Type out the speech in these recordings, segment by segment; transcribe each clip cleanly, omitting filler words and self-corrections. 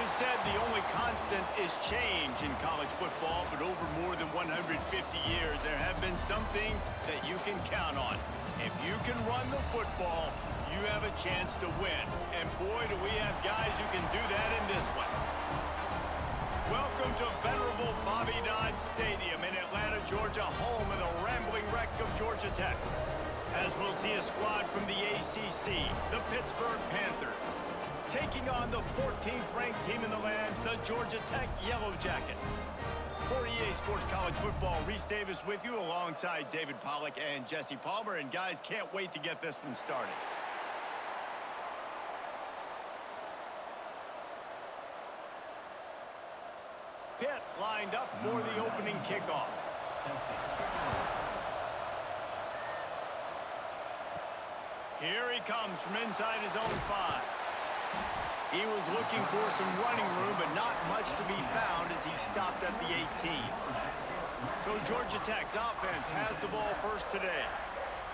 said the only constant is change in college football, but over more than 150 years, there have been some things that you can count on. If you can run the football, you have a chance to win. And boy, do we have guys who can do that in this one. Welcome to venerable Bobby Dodd Stadium in Atlanta, Georgia, home of the rambling wreck of Georgia Tech. As we'll see a squad from the ACC, the Pittsburgh Panthers, taking on the 14th ranked team in the land, the Georgia Tech Yellow Jackets. For EA Sports College Football, Reese Davis with you alongside David Pollack and Jesse Palmer. And guys, can't wait to get this one started. Pitt lined up for the opening kickoff. Here he comes from inside his own 5. He was looking for some running room, but not much to be found as he stopped at the 18. So Georgia Tech's offense has the ball first today.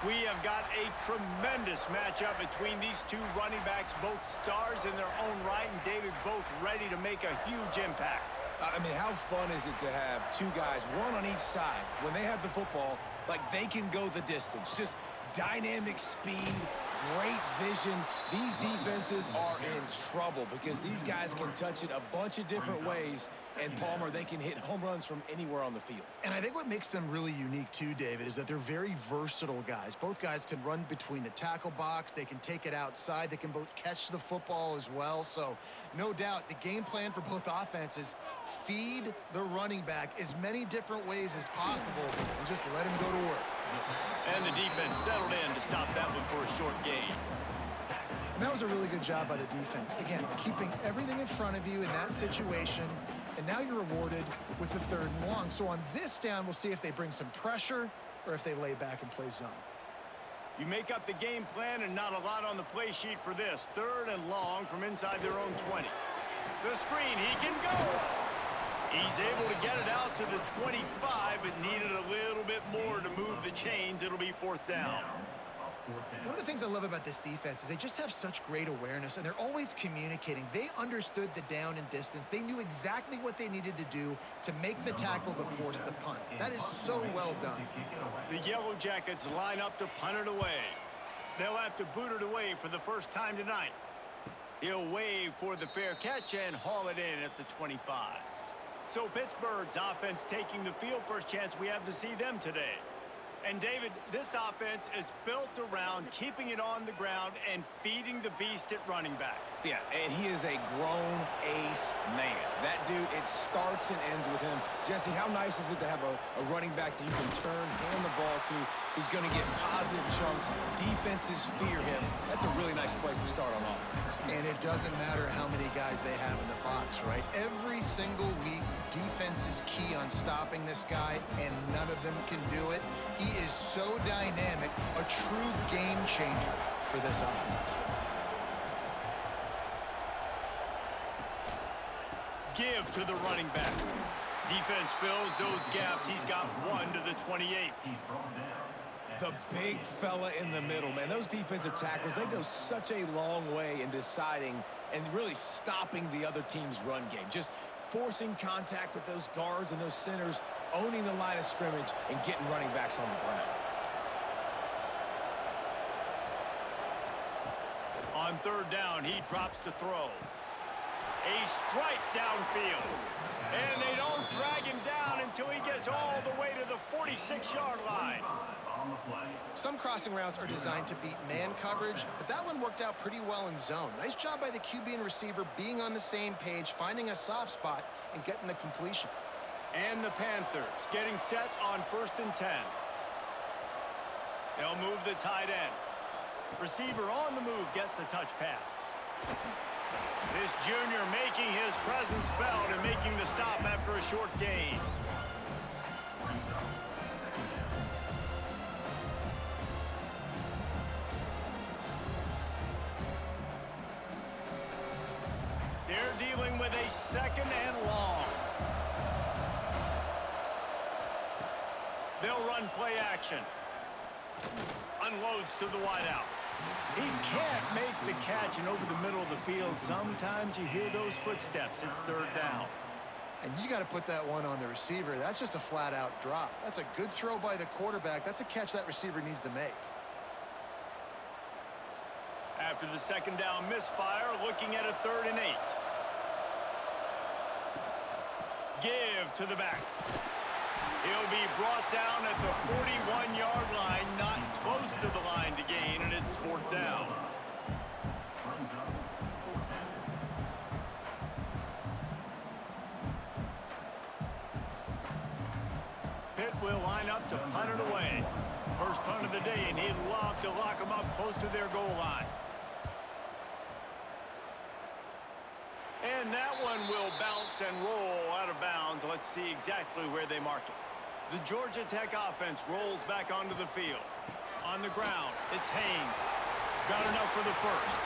We have got a tremendous matchup between these two running backs, both stars in their own right, and David, both ready to make a huge impact. I mean, how fun is it to have two guys, one on each side, when they have the football, like they can go the distance. Just dynamic speed, great vision. These defenses are in trouble because these guys can touch it a bunch of different ways, and Palmer, they can hit home runs from anywhere on the field. And I think what makes them really unique too, David, is that they're very versatile guys. Both guys can run between the tackle box. They can take it outside. They can both catch the football as well. So no doubt the game plan for both offenses, feed the running back as many different ways as possible and just let him go to work. And the defense settled in to stop that one for a short gain. And that was a really good job by the defense. Again, keeping everything in front of you in that situation, and now you're rewarded with the 3rd and long. So on this down, we'll see if they bring some pressure or if they lay back and play zone. You make up the game plan and not a lot on the play sheet for this. 3rd and long from inside their own 20. The screen, he can go. He's able to get it out to the 25, but needed a little bit more to move the chains. It'll be 4th down. One of the things I love about this defense is they just have such great awareness, and they're always communicating. They understood the down and distance. They knew exactly what they needed to do to make the tackle to force the punt. That is so well done. The Yellow Jackets line up to punt it away. They'll have to boot it away for the first time tonight. He'll wave for the fair catch and haul it in at the 25. So Pittsburgh's offense taking the field. First chance we have to see them today. And David, this offense is built around keeping it on the ground and feeding the beast at running back. Yeah, and he is a grown ace man. That dude, it starts and ends with him. Jesse, how nice is it to have a running back that you can turn, hand the ball to? He's going to get positive chunks. Defenses fear him. That's a really nice place to start on offense. And it doesn't matter how many guys they have in the box, right? Every single week, defense is key on stopping this guy, and none of them can do it. He is so dynamic, a true game changer for this offense. Give to the running back. Defense fills those gaps. He's got 1 to the 28. The big fella in the middle, man. Those defensive tackles, they go such a long way in deciding and really stopping the other team's run game. Just forcing contact with those guards and those centers, owning the line of scrimmage, and getting running backs on the ground. On 3rd down, he drops to throw. A strike downfield. And they don't drag him down until he gets all the way to the 46-yard line. Some crossing routes are designed to beat man coverage, but that one worked out pretty well in zone. Nice job by the QB and receiver being on the same page, finding a soft spot, and getting the completion. And the Panthers getting set on 1st and 10. They'll move the tight end. Receiver on the move gets the touch pass. This junior making his presence felt and making the stop after a short gain. They're dealing with a 2nd and long. They'll run play action. Unloads to the wideout. He can't make the catch, and over the middle of the field, sometimes you hear those footsteps. It's third down. And you got to put that one on the receiver. That's just a flat-out drop. That's a good throw by the quarterback. That's a catch that receiver needs to make. After the second down misfire, looking at a 3rd and 8. Give to the back. He'll be brought down at the 41-yard line, not close to the line to gain, and it's 4th down. Pitt will line up to punt it away. First punt of the day, and he'd love to lock them up close to their goal line. And that one will bounce and roll out of bounds. Let's see exactly where they mark it. The Georgia Tech offense rolls back onto the field. On the ground, it's Haynes. Got enough for the first.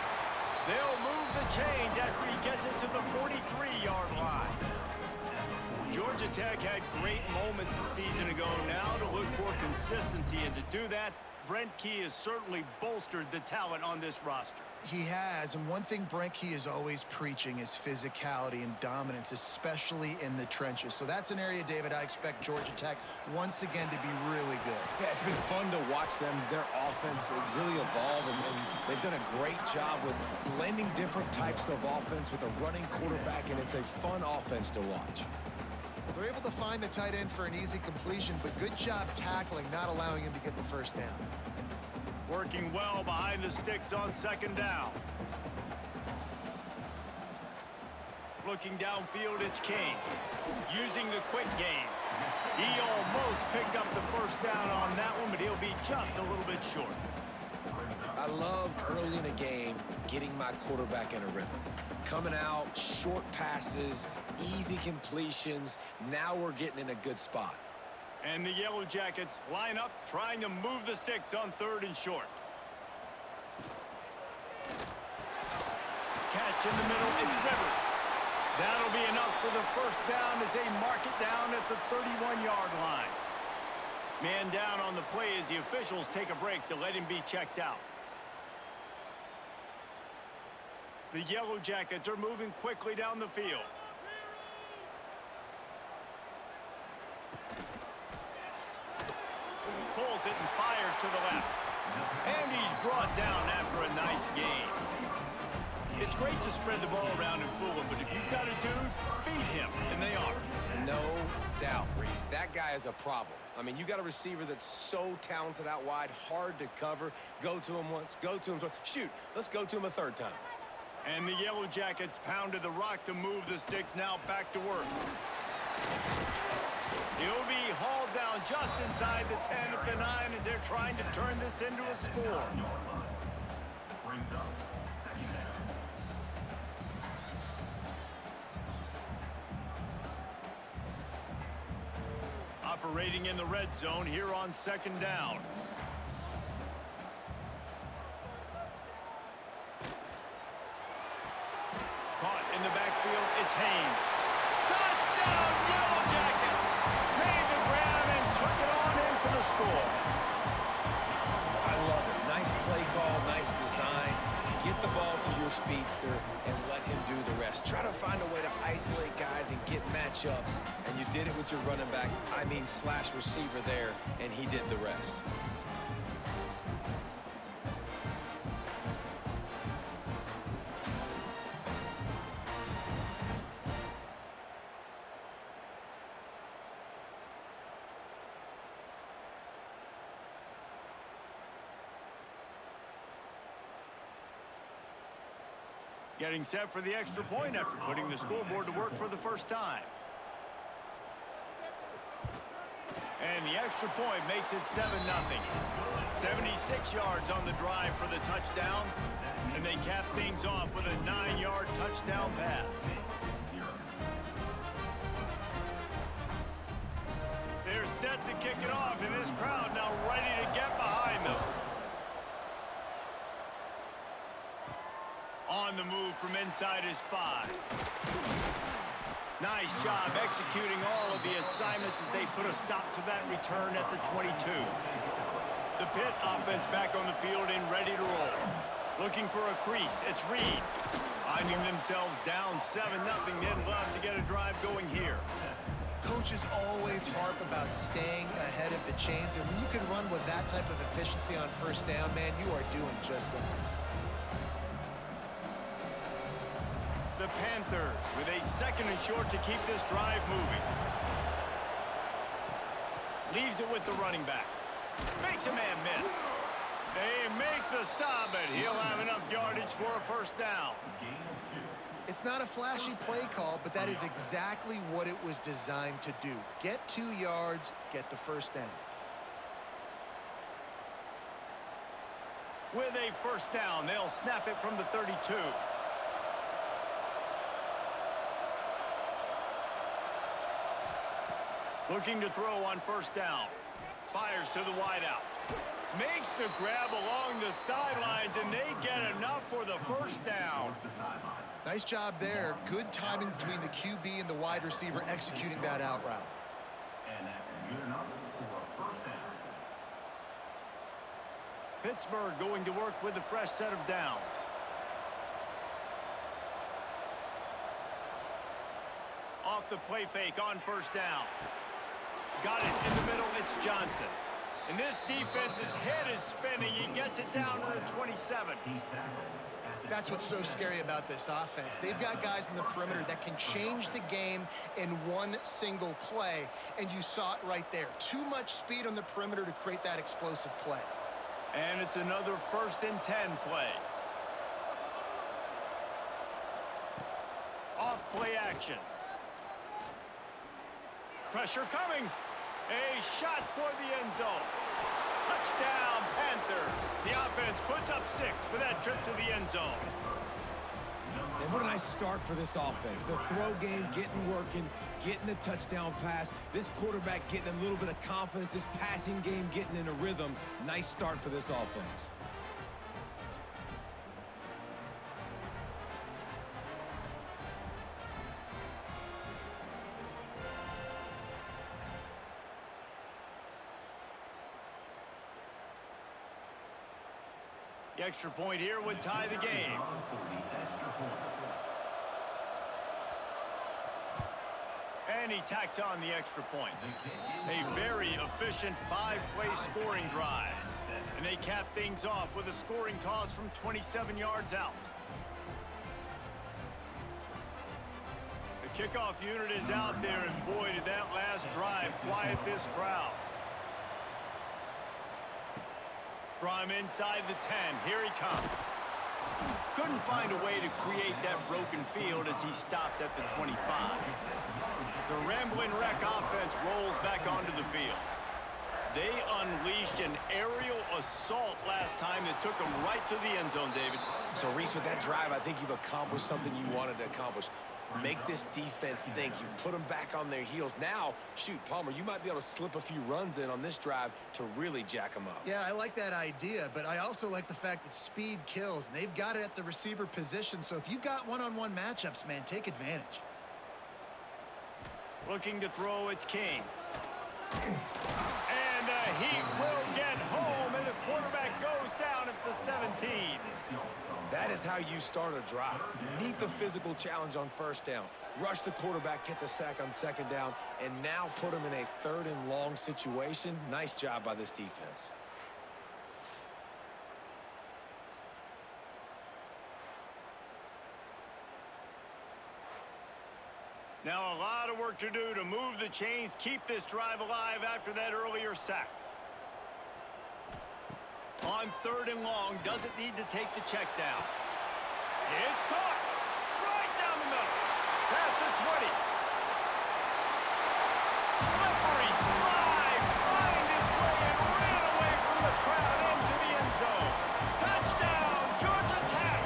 They'll move the chains after he gets it to the 43-yard line. Georgia Tech had great moments a season ago. Now to look for consistency, and to do that, Brent Key has certainly bolstered the talent on this roster. He has, and one thing Brent Key is always preaching is physicality and dominance, especially in the trenches. So that's an area, David, I expect Georgia Tech once again to be really good. Yeah, it's been fun to watch them, their offense really evolve, and they've done a great job with blending different types of offense with a running quarterback, and it's a fun offense to watch. Well, they're able to find the tight end for an easy completion, but good job tackling, not allowing him to get the first down. Working well behind the sticks on second down. Looking downfield, it's King. Using the quick game. He almost picked up the first down on that one, but he'll be just a little bit short. I love early in a game getting my quarterback in a rhythm. Coming out, short passes, easy completions. Now we're getting in a good spot. And the Yellow Jackets line up, trying to move the sticks on 3rd and short. Catch in the middle, it's Rivers. That'll be enough for the first down as they mark it down at the 31-yard line. Man down on the play as the officials take a break to let him be checked out. The Yellow Jackets are moving quickly down the field. Pulls it and fires to the left. And he's brought down after a nice game. It's great to spread the ball around and fool him, but if you've got a dude, feed him, and they are. No doubt, Reese. That guy is a problem. I mean, you got a receiver that's so talented out wide, hard to cover. Go to him once, go to him twice. Shoot, let's go to him a 3rd time. And the Yellow Jackets pounded the rock to move the sticks, now back to work. He'll be hauled down just inside the 10 at the 9 as they're trying to turn this into a score. Operating in the red zone here on second down. Caught in the backfield, it's Haynes. Touchdown, Yellow Jackets! Made the grab and took it on in for the score. I love it. Nice play call, nice design. Get the ball to your speedster and let him do the rest. Try to find a way to isolate guys and get matchups, and you did it with your running back, slash receiver there, and he did the rest. Getting set for the extra point after putting the scoreboard to work for the first time. And the extra point makes it 7-0. 76 yards on the drive for the touchdown. And they cap things off with a 9-yard touchdown pass. They're set to kick it off, and this crowd now ready to get behind them. On the move from inside his 5. Nice job executing all of the assignments as they put a stop to that return at the 22. The Pitt offense back on the field and ready to roll. Looking for a crease. It's Reed. Finding themselves down 7-0. They'd love to get a drive going here. Coaches always harp about staying ahead of the chains, and when you can run with that type of efficiency on first down, man, you are doing just that. The Panthers with a 2nd and short to keep this drive moving. Leaves it with the running back. Makes a man miss. They make the stop, but he'll have enough yardage for a first down. It's not a flashy play call, but that is exactly what it was designed to do. Get 2 yards, get the first down. With a first down, they'll snap it from the 32. Looking to throw on first down. Fires to the wideout. Makes the grab along the sidelines, and they get enough for the first down. Nice job there. Good timing between the QB and the wide receiver executing that out route. And that's good enough for a first down. Pittsburgh going to work with a fresh set of downs. Off the play fake on first down. Got it in the middle. It's Johnson. And this defense's head is spinning. He gets it down to the 27. That's what's so scary about this offense. They've got guys in the perimeter that can change the game in one single play, and you saw it right there. Too much speed on the perimeter to create that explosive play. And it's another 1st and 10 play. Off play action. Pressure coming. A shot toward the end zone. Touchdown, Panthers. The offense puts up 6 with that trip to the end zone. And what a nice start for this offense. The throw game getting working, getting the touchdown pass. This quarterback getting a little bit of confidence. This passing game getting in a rhythm. Nice start for this offense. The extra point here would tie the game. And he tacks on the extra point. A very efficient 5-play scoring drive. And they cap things off with a scoring toss from 27 yards out. The kickoff unit is out there, and boy, did that last drive quiet this crowd. From inside the 10, here he comes. Couldn't find a way to create that broken field as he stopped at the 25. The rambling wreck offense rolls back onto the field. They unleashed an aerial assault last time that took them right to the end zone, David. So, Reese, with that drive, I think you've accomplished something you wanted to accomplish. Make this defense think. You've put them back on their heels. Now, shoot, Palmer, you might be able to slip a few runs in on this drive to really jack them up. Yeah, I like that idea, but I also like the fact that speed kills, and they've got it at the receiver position. So if you've got one-on-one matchups, man, take advantage. Looking to throw, it's King. And he will get home, and the quarterback goes down at the 17. That is how you start a drive. Meet the physical challenge on first down. Rush the quarterback, get the sack on second down, and now put him in a 3rd and long situation. Nice job by this defense. Now a lot of work to do to move the chains, keep this drive alive after that earlier sack. On 3rd and long, doesn't need to take the check down. It's caught right down the middle. Past the 20. Slippery slide. Find his way and ran away from the crowd into the end zone. Touchdown, Georgia Tech.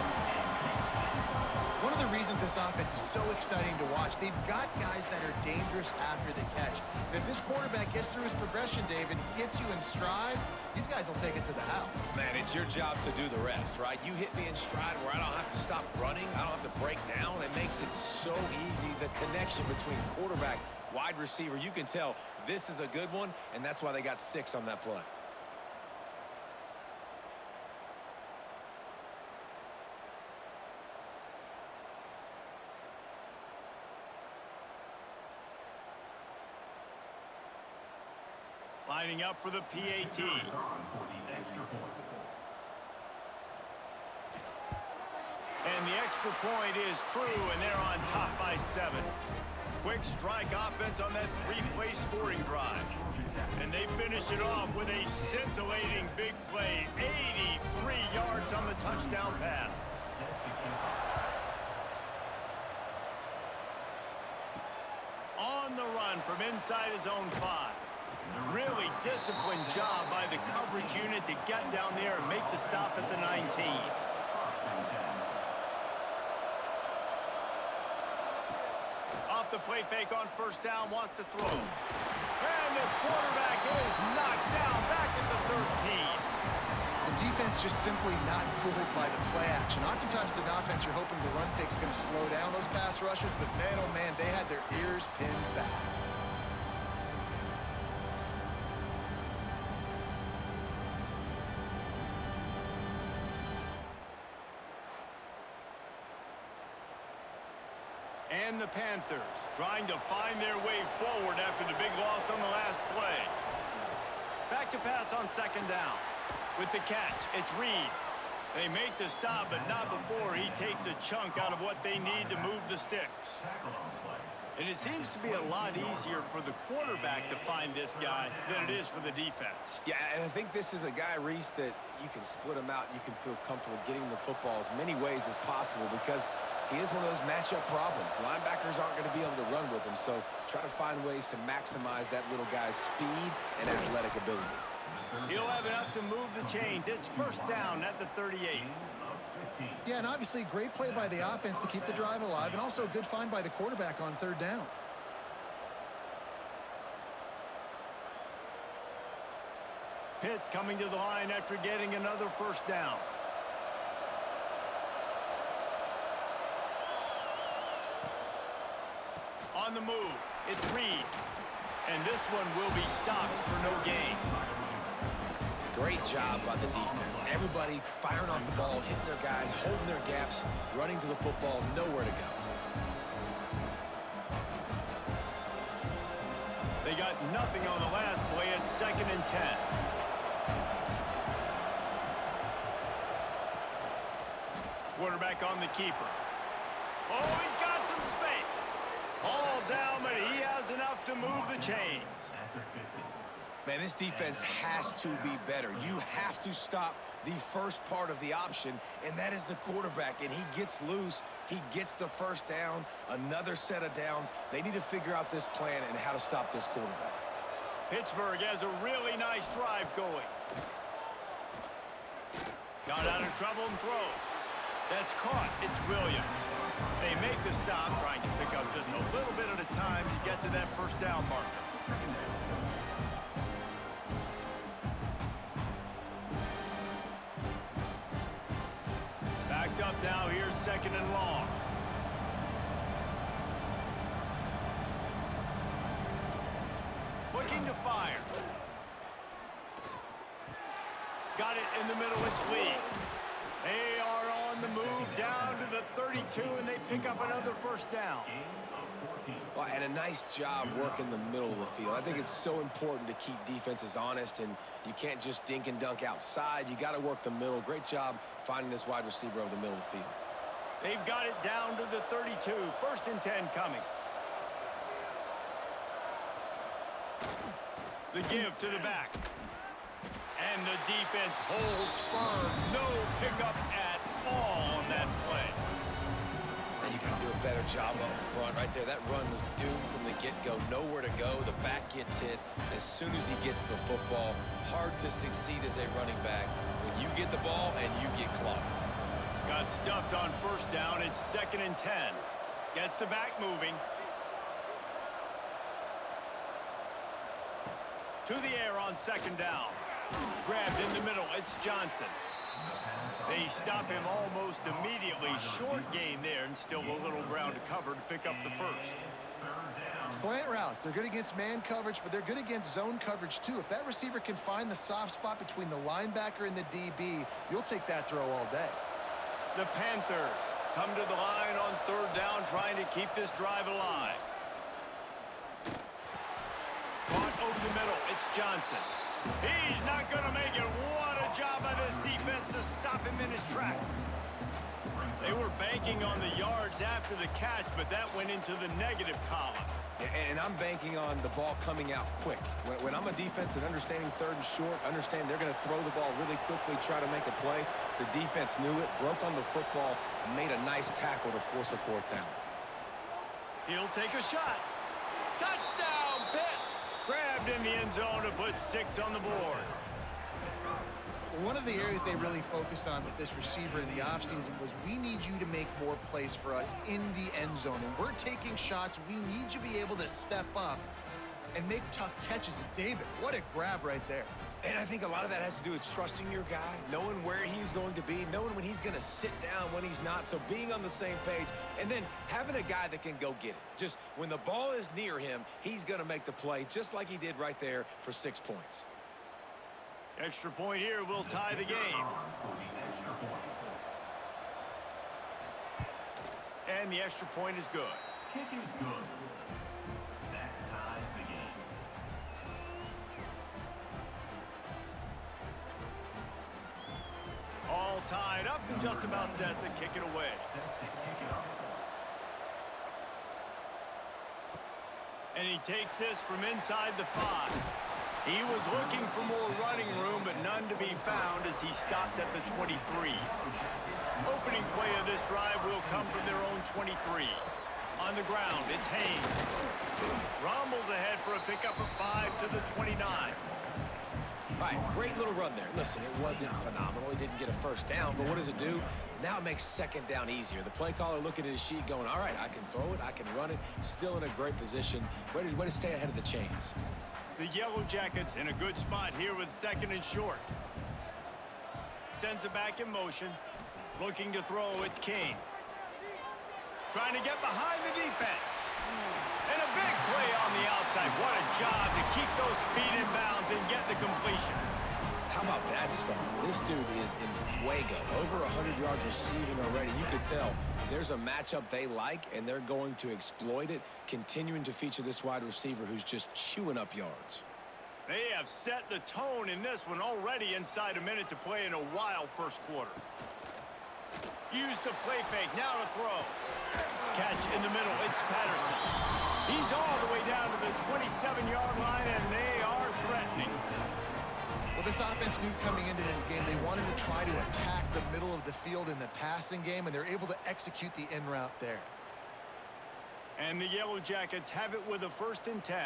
One of the reasons this offense is so exciting to watch, they've got guys that are dangerous after the catch. And if this quarterback gets through his progression, David, hits you in stride, these guys will take it to the house. Man, it's your job to do the rest, right? You hit me in stride where I don't have to stop running. I don't have to break down. It makes it so easy. The connection between quarterback, wide receiver, you can tell this is a good one, and that's why they got 6 on that play. Lining up for the PAT. For the extra point. And the extra point is true, and they're on top by 7. Quick strike offense on that 3-play scoring drive. And they finish it off with a scintillating big play. 83 yards on the touchdown pass. On the run from inside his own 5. Really disciplined job by the coverage unit to get down there and make the stop at the 19. Off the play fake on first down, wants to throw. And the quarterback is knocked down back at the 13. The defense just simply not fooled by the play action. Oftentimes, in offense, you're hoping the run fake's going to slow down those pass rushers, but man, oh man, they had their ears pinned back. And the Panthers trying to find their way forward after the big loss on the last play. Back to pass on second down. With the catch, it's Reed. They make the stop, but not before he takes a chunk out of what they need to move the sticks. And it seems to be a lot easier for the quarterback to find this guy than it is for the defense. Yeah, and I think this is a guy, Reese, that you can split him out. You can feel comfortable getting the football as many ways as possible because he is one of those matchup problems. Linebackers aren't going to be able to run with him, so try to find ways to maximize that little guy's speed and athletic ability. He'll have enough to move the chains. It's first down at the 38. Yeah, and obviously great play by the offense to keep the drive alive, and also a good find by the quarterback on third down. Pitt coming to the line after getting another first down. On the move, it's Reed. And this one will be stopped for no gain. Great job by the defense. Everybody firing off the ball, hitting their guys, holding their gaps, running to the football, nowhere to go. They got nothing on the last play. It's 2nd and 10. Quarterback on the keeper. Oh, he's got some space. All down, but he has enough to move the chains. Man, this defense has to be better. You have to stop the first part of the option, and that is the quarterback. And he gets loose. He gets the first down, another set of downs. They need to figure out this plan and how to stop this quarterback. Pittsburgh has a really nice drive going. Got out of trouble and throws. That's caught. It's Williams. They make the stop, trying to pick up just a little bit at a time to get to that first down marker. Backed up now. Here's 2nd and long. Looking to fire. Got it in the middle. It's Lee. They are on the move down to the 32, and they pick up another first down. Well, and a nice job working the middle of the field. I think it's so important to keep defenses honest, and you can't just dink and dunk outside. You got to work the middle. Great job finding this wide receiver over the middle of the field. They've got it down to the 32. 1st and 10 coming. The give to the back. And the defense holds firm. No pickup at all on that play. And you got to do a better job up front right there. That run was doomed from the get-go. Nowhere to go. The back gets hit as soon as he gets the football. Hard to succeed as a running back when you get the ball and you get clocked. Got stuffed on first down. It's 2nd and 10. Gets the back moving. To the air on 2nd down. Grabbed in the middle. It's Johnson. They stop him almost immediately. Short gain there, and still a little ground to cover to pick up the first. Slant routes, they're good against man coverage, but they're good against zone coverage too. If that receiver can find the soft spot between the linebacker and the DB, you'll take that throw all day. The Panthers come to the line on 3rd down, trying to keep this drive alive. Caught over the middle. It's Johnson. He's not going to make it. What a job by this defense to stop him in his tracks. They were banking on the yards after the catch, but that went into the negative column. And I'm banking on the ball coming out quick. When I'm a defense and understanding third and short, understand they're going to throw the ball really quickly, try to make a play. The defense knew it, broke on the football, made a nice tackle to force a fourth down. He'll take a shot. Touchdown, Pitt! Grabbed in the end zone to put 6 on the board. One of the areas they really focused on with this receiver in the offseason was we need you to make more plays for us in the end zone. And we're taking shots. We need you to be able to step up and make tough catches. And David, what a grab right there. And I think a lot of that has to do with trusting your guy, knowing where he's going to be, knowing when he's going to sit down, when he's not. So being on the same page, and then having a guy that can go get it. Just when the ball is near him, he's going to make the play, just like he did right there for 6 points. Extra point here will tie the game. And the extra point is good. Kick is good. That ties the game. All tied up and just about set to kick it away. Set to kick it off. And he takes this from inside the 5. He was looking for more running room, but none to be found as he stopped at the 23. Opening play of this drive will come from their own 23. On the ground, it's Haynes. Rumbles ahead for a pickup of 5 to the 29. All right, great little run there. Listen, it wasn't phenomenal. He didn't get a first down, but what does it do? Now it makes second down easier. The play caller looking at his sheet going, all right, I can throw it, I can run it. Still in a great position. Way to stay ahead of the chains. The Yellow Jackets in a good spot here with 2nd and short. Sends it back in motion. Looking to throw, it's King. Trying to get behind the defense. And a big play on the outside. What a job to keep those feet in bounds and get the completion. How about that stuff? This dude is in fuego. Over 100 yards receiving already. You could tell there's a matchup they like, and they're going to exploit it, continuing to feature this wide receiver who's just chewing up yards. They have set the tone in this one already inside a minute to play in a wild first quarter. Use the play fake, now to throw. Catch in the middle, it's Patterson. He's all the way down to the 27-yard line, and they are threatening. Well, this offense knew coming into this game they wanted to try to attack the middle of the field in the passing game, and they're able to execute the in route there. And the Yellow Jackets have it with a 1st and 10.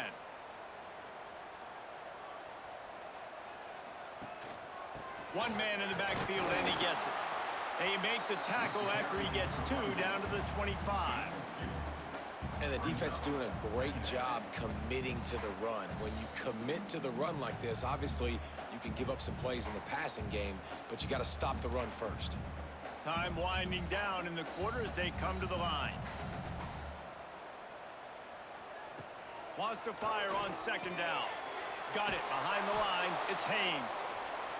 One man in the backfield, and he gets it. They make the tackle after he gets 2 down to the 25. And the defense doing a great job committing to the run. When you commit to the run like this, obviously you can give up some plays in the passing game, but you got to stop the run first. Time winding down in the quarter as they come to the line. Wants to fire on 2nd down. Got it behind the line. It's Haynes.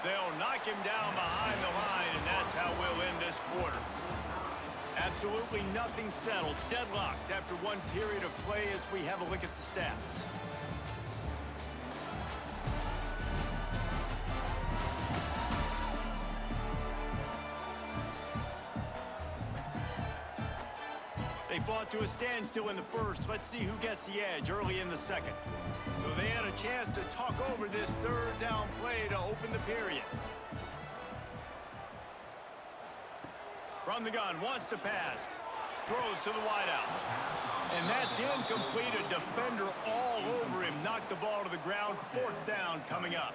They'll knock him down behind the line, and that's how we'll end this quarter. Absolutely nothing settled. Deadlocked after one period of play as we have a look at the stats. They fought to a standstill in the first. Let's see who gets the edge early in the second. So they had a chance to talk over this 3rd down play to open the period. From the gun, wants to pass. Throws to the wideout. And that's incomplete. A defender all over him. Knocked the ball to the ground. 4th down coming up.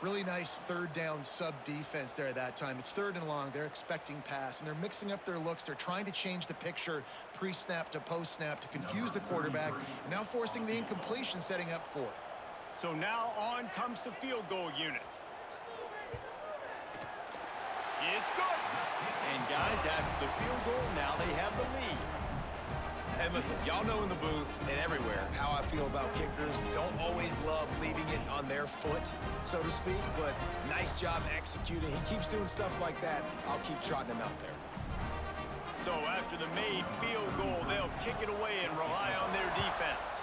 Really nice 3rd down sub defense there at that time. It's 3rd and long. They're expecting pass, and they're mixing up their looks. They're trying to change the picture pre-snap to post-snap to confuse the quarterback, and now forcing the incompletion, setting up 4th. So now on comes the field goal unit. It's good. And guys, after the field goal, now they have the lead. And listen, y'all know in the booth and everywhere how I feel about kickers. Don't always love leaving it on their foot, so to speak, but nice job executing. He keeps doing stuff like that. I'll keep trotting him out there. So after the made field goal, they'll kick it away and rely on their defense.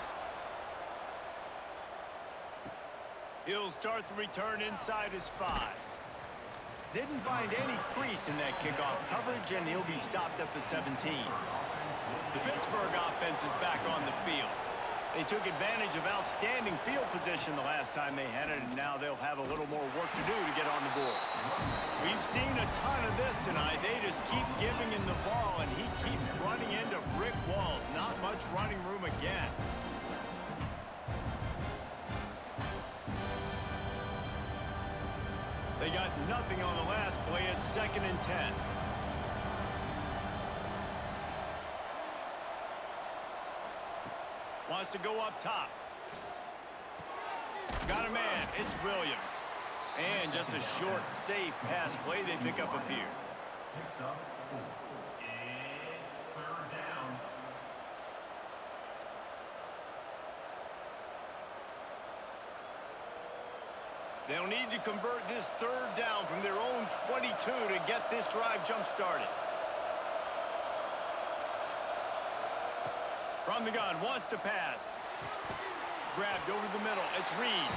He'll start the return inside his 5. Didn't find any crease in that kickoff coverage, and he'll be stopped at the 17. The Pittsburgh offense is back on the field. They took advantage of outstanding field position the last time they had it, and now they'll have a little more work to do to get on the board. We've seen a ton of this tonight. They just keep giving him the ball, and he keeps running into brick walls. Not much running room again. They got nothing on the last play. It's 2nd and 10. Wants to go up top. Got a man. It's Williams. And just a short, safe pass play. They pick up a few. Picks up 4. It's 3rd down. They'll need to convert this 3rd down from their own 22 to get this drive jump-started. From the gun, wants to pass. Grabbed over the middle. It's Reed.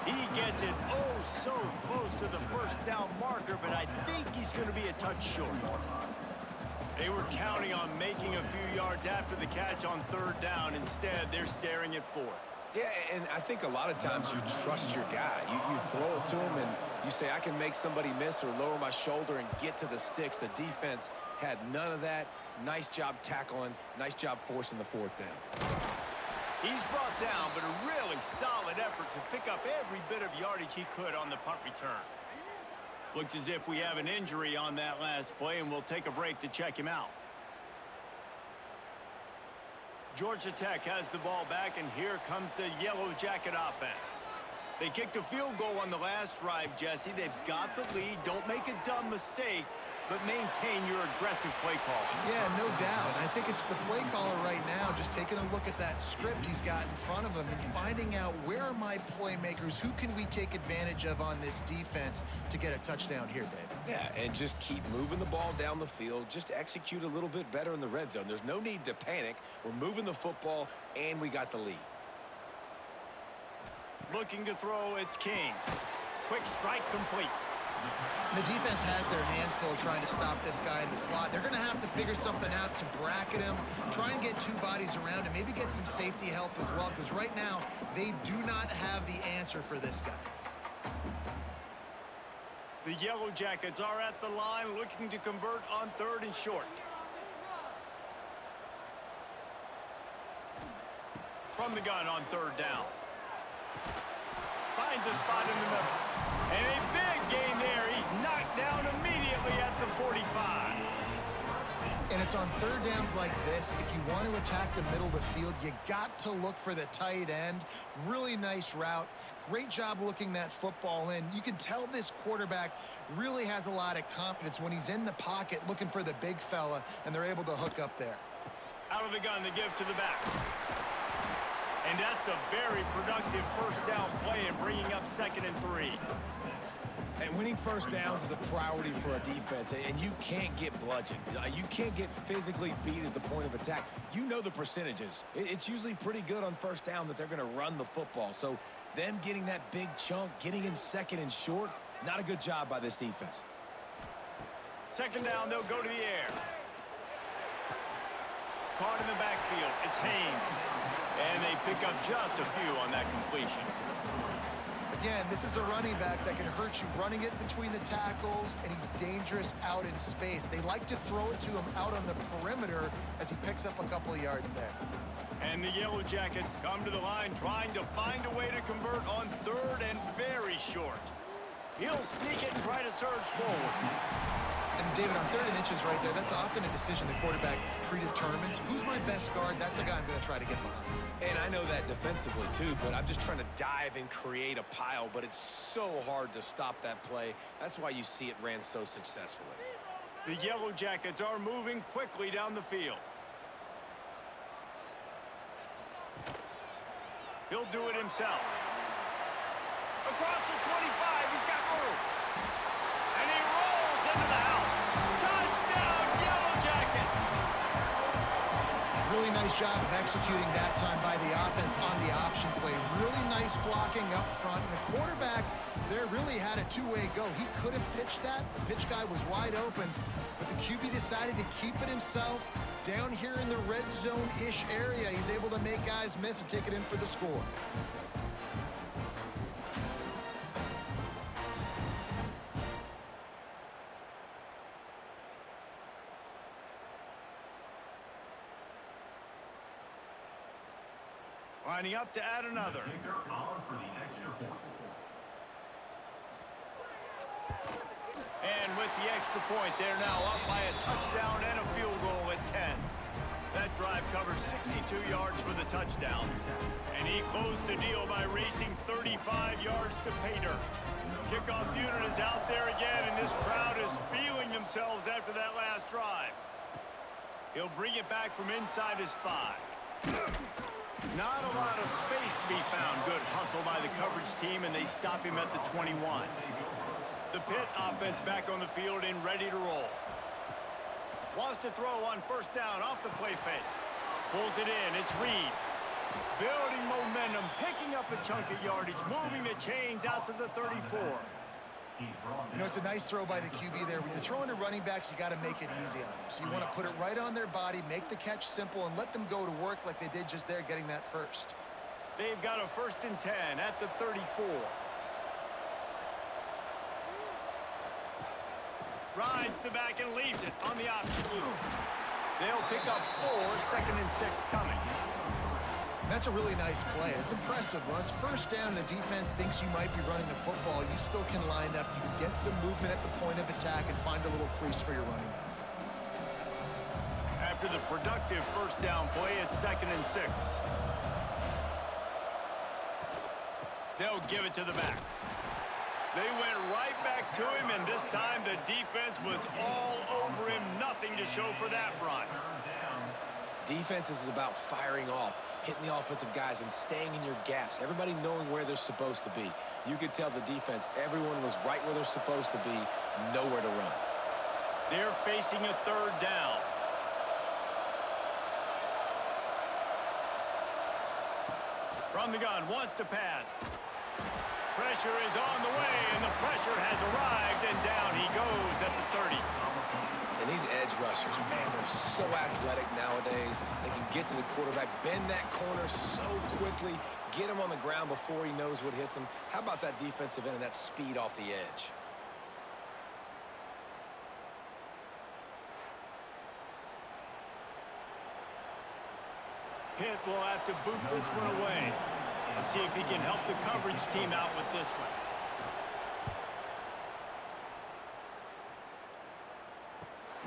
He gets it oh so close to the 1st down marker, but I think he's going to be a touch short. They were counting on making a few yards after the catch on 3rd down. Instead, they're staring at 4th. Yeah, and I think a lot of times you trust your guy. You throw it to him, and you say, I can make somebody miss or lower my shoulder and get to the sticks. The defense had none of that. Nice job tackling. Nice job forcing the 4th down. He's brought down, but a really solid effort to pick up every bit of yardage he could on the punt return. Looks as if we have an injury on that last play, and we'll take a break to check him out. Georgia Tech has the ball back, and here comes the Yellow Jacket offense. They kicked a field goal on the last drive, Jesse. They've got the lead. Don't make a dumb mistake, but maintain your aggressive play calling. Yeah, no doubt. I think it's the play caller right now just taking a look at that script he's got in front of him and finding out where are my playmakers, who can we take advantage of on this defense to get a touchdown here, Dave. Yeah, and just keep moving the ball down the field. Just execute a little bit better in the red zone. There's no need to panic. We're moving the football, and we got the lead. Looking to throw, it's King. Quick strike complete. The defense has their hands full trying to stop this guy in the slot. They're going to have to figure something out to bracket him, try and get 2 bodies around him, maybe get some safety help as well, because right now they do not have the answer for this guy. The Yellow Jackets are at the line looking to convert on 3rd and short. From the gun on 3rd down. Finds a spot in the middle. And a big gain there. He's knocked down immediately at the 45. And it's on 3rd downs like this. If you want to attack the middle of the field, you got to look for the tight end. Really nice route. Great job looking that football in. You can tell this quarterback really has a lot of confidence when he's in the pocket looking for the big fella, and they're able to hook up there. Out of the gun to give to the back. And that's a very productive 1st down play and bringing up 2nd and 3. And winning 1st downs is a priority for a defense, and you can't get bludgeoned. You can't get physically beat at the point of attack. You know the percentages. It's usually pretty good on 1st down that they're going to run the football. So them getting that big chunk, getting in 2nd and short, not a good job by this defense. 2nd down, they'll go to the air. Caught in the backfield, it's Haynes. And they pick up just a few on that completion. Again, this is a running back that can hurt you running it between the tackles, and he's dangerous out in space. They like to throw it to him out on the perimeter as he picks up a couple of yards there. And the Yellow Jackets come to the line trying to find a way to convert on 3rd and very short. He'll sneak it and try to surge forward. And David, on 3rd and inches right there, that's often a decision the quarterback predetermines. Who's my best guard? That's the guy I'm going to try to get behind. And I know that defensively, too, but I'm just trying to dive and create a pile, but it's so hard to stop that play. That's why you see it ran so successfully. The Yellow Jackets are moving quickly down the field. He'll do it himself. Across the 25, he's got room. And he rolls into the house. Touchdown, Yellow Jackets! Really nice nice job of executing that time by the offense on the option play. Really nice blocking up front. And the quarterback there really had a two-way go. He could have pitched that. The pitch guy was wide open, but the QB decided to keep it himself. Down here in the red zone-ish area, he's able to make guys miss and take it in for the score. Lining up to add another. Kicker on for the extra point. And with the extra point, they're now up by a touchdown and a field goal at 10. That drive covered 62 yards for the touchdown. And he closed the deal by racing 35 yards to pay dirt. Kickoff unit is out there again, and this crowd is feeling themselves after that last drive. He'll bring it back from inside his 5. Not a lot of space to be found. Good hustle by the coverage team, and they stop him at the 21. The Pitt offense back on the field and ready to roll. Wants to throw on first down off the play fake. Pulls it in. It's Reed. Building momentum, picking up a chunk of yardage, moving the chains out to the 34. You know, it's a nice throw by the QB there. When you're throwing to running backs, you got to make it easy on them. So you want to put it right on their body, make the catch simple, and let them go to work like they did just there, getting that first. They've got a 1st and 10 at the 34. Rides the back and leaves it on the option. They'll pick up 4, 2nd and 6 coming. That's a really nice play. It's impressive. When it's first down and the defense thinks you might be running the football, you still can line up. You can get some movement at the point of attack and find a little crease for your running back. After the productive first down play, it's 2nd and 6. They'll give it to the back. They went right back to him, and this time the defense was all over him. Nothing to show for that run. Defense is about firing off, hitting the offensive guys and staying in your gaps. Everybody knowing where they're supposed to be. You could tell the defense, everyone was right where they're supposed to be, nowhere to run. They're facing a 3rd down. From the gun, wants to pass. Pressure is on the way, and the pressure has arrived, and down he goes at the 30. And these edge rushers, man, they're so athletic nowadays. They can get to the quarterback, bend that corner so quickly, get him on the ground before he knows what hits him. How about that defensive end and that speed off the edge? Pitt will have to boot this one away. Let's see if he can help the coverage team out with this one.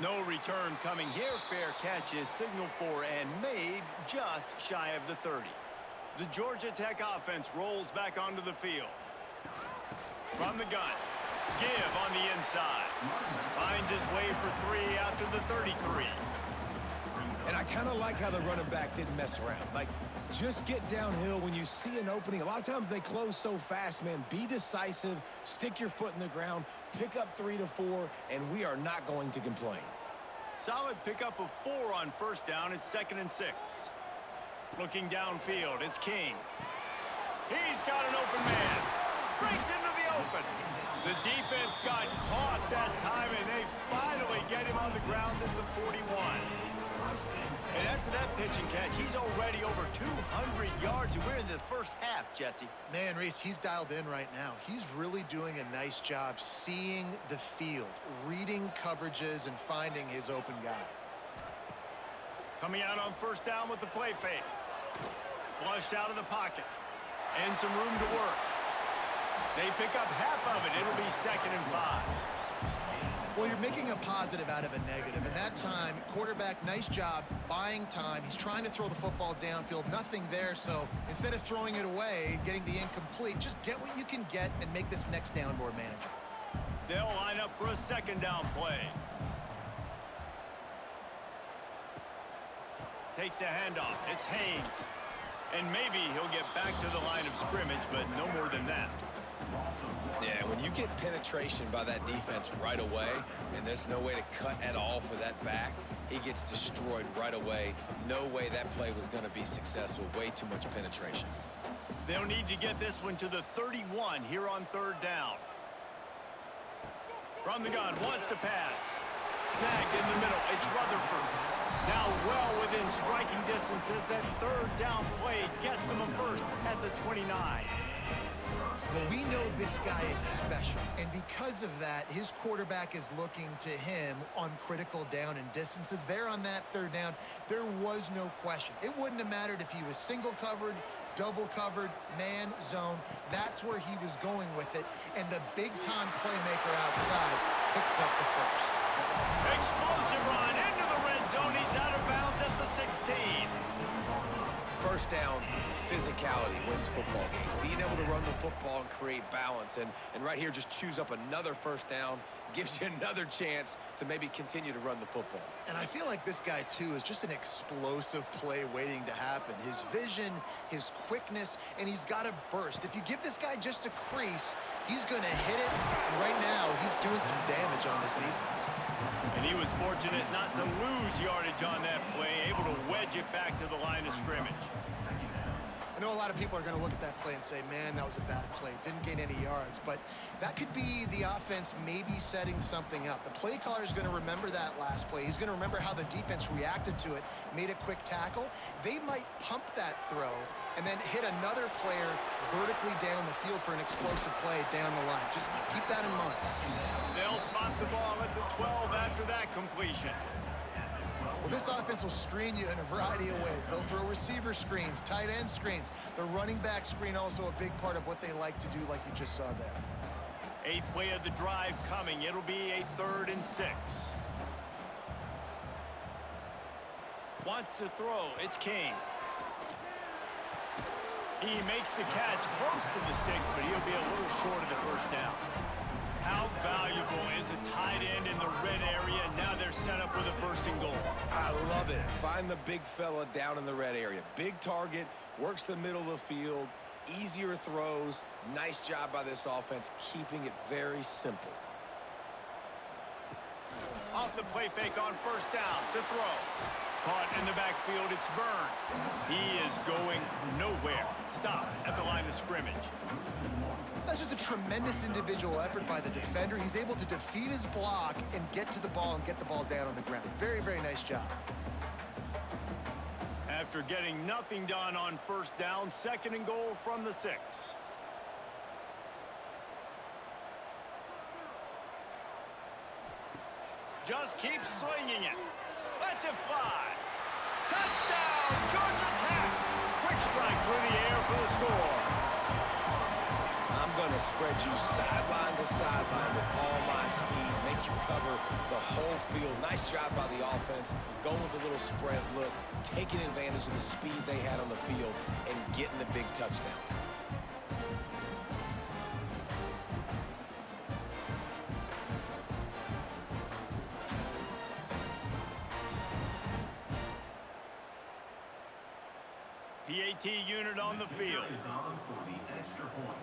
No return coming here. Fair catch is signaled for and made just shy of the 30. The Georgia Tech offense rolls back onto the field. From the gun. Give on the inside. Finds his way for 3 out to the 33. And I kind of like how the running back didn't mess around. Like, just get downhill when you see an opening. A lot of times they close so fast, man. Be decisive, stick your foot in the ground, pick up 3 to 4, and we are not going to complain. Solid pickup of 4 on first down. It's 2nd and 6. Looking downfield, it's King. He's got an open man. Breaks into the open. The defense got caught that time, and they finally get him on the ground at the 41. And after that pitch and catch, he's already over 200 yards, and we're in the first half, Jesse. Man, Reese, he's dialed in right now. He's really doing a nice job seeing the field, reading coverages, and finding his open guy. Coming out on first down with the play fake. Flushed out of the pocket. And some room to work. They pick up half of it. It'll be 2nd and 5. Well, you're making a positive out of a negative. And that time, quarterback, nice job, buying time. He's trying to throw the football downfield. Nothing there, so instead of throwing it away, getting the incomplete, just get what you can get and make this next down more manageable. They'll line up for a 2nd down play. Takes a handoff. It's Haynes. And maybe he'll get back to the line of scrimmage, but no more than that. Yeah, when you get penetration by that defense right away, and there's no way to cut at all for that back, he gets destroyed right away. No way that play was going to be successful. Way too much penetration. They'll need to get this one to the 31 here on 3rd down. From the gun, wants to pass. Snagged in the middle. It's Rutherford. Now well within striking distance as that 3rd down play gets him a first at the 29. We know this guy is special, and because of that, his quarterback is looking to him on critical down and distances. There on that 3rd down, there was no question. It wouldn't have mattered if he was single covered, double covered, man, zone. That's where he was going with it, and the big-time playmaker outside picks up the first. Explosive run into the red zone. He's out of bounds at the 16. 1st down, physicality wins football games. Being able to run the football and create balance. And right here, just choose up another 1st down. Gives you another chance to maybe continue to run the football. And I feel like this guy, too, is just an explosive play waiting to happen. His vision, his quickness, and he's got a burst. If you give this guy just a crease, he's going to hit it. And right now, he's doing some damage on this defense. And he was fortunate not to lose yardage on that play, able to wedge it back to the line of scrimmage. I know a lot of people are going to look at that play and say, man, that was a bad play. Didn't gain any yards. But that could be the offense maybe setting something up. The play caller is going to remember that last play. He's going to remember how the defense reacted to it, made a quick tackle. They might pump that throw and then hit another player vertically down the field for an explosive play down the line. Just keep that in mind. They'll spot the ball at the 12 after that completion. Well, this offense will screen you in a variety of ways. They'll throw receiver screens, tight end screens. The running back screen also a big part of what they like to do, like you just saw there. 8th play of the drive coming. It'll be a 3rd and 6. Wants to throw. It's King. He makes the catch close to the sticks, but he'll be a little short of the 1st down. How valuable is a tight end in the red area? Now they're set up with a 1st and goal. I love it. Find the big fella down in the red area. Big target, works the middle of the field, easier throws. Nice job by this offense, keeping it very simple. Off the play fake on 1st down. The throw. Caught in the backfield. It's Byrne. He is going nowhere. Stop at the line of scrimmage. That's just a tremendous individual effort by the defender. He's able to defeat his block and get to the ball and get the ball down on the ground. Very, very nice job. After getting nothing done on 1st down, 2nd and goal from the 6. Just keeps swinging it. Lets it fly. Touchdown, Georgia Tech. Quick strike through the air for the score. I'm going to spread you sideline to sideline with all my speed, make you cover the whole field. Nice job by the offense, going with a little spread look, taking advantage of the speed they had on the field, and getting the big touchdown. PAT unit on the field. Is on for the extra point.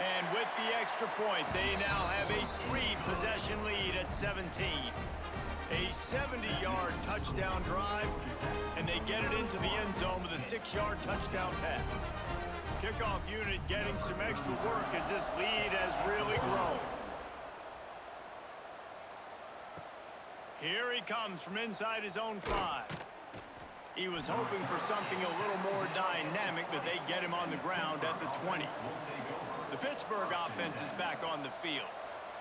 And with the extra point, they now have a 3-possession lead at 17. A 70-yard touchdown drive, and they get it into the end zone with a 6-yard touchdown pass. Kickoff unit getting some extra work as this lead has really grown. Here he comes from inside his own 5. He was hoping for something a little more dynamic, but they get him on the ground at the 20. The Pittsburgh offense is back on the field.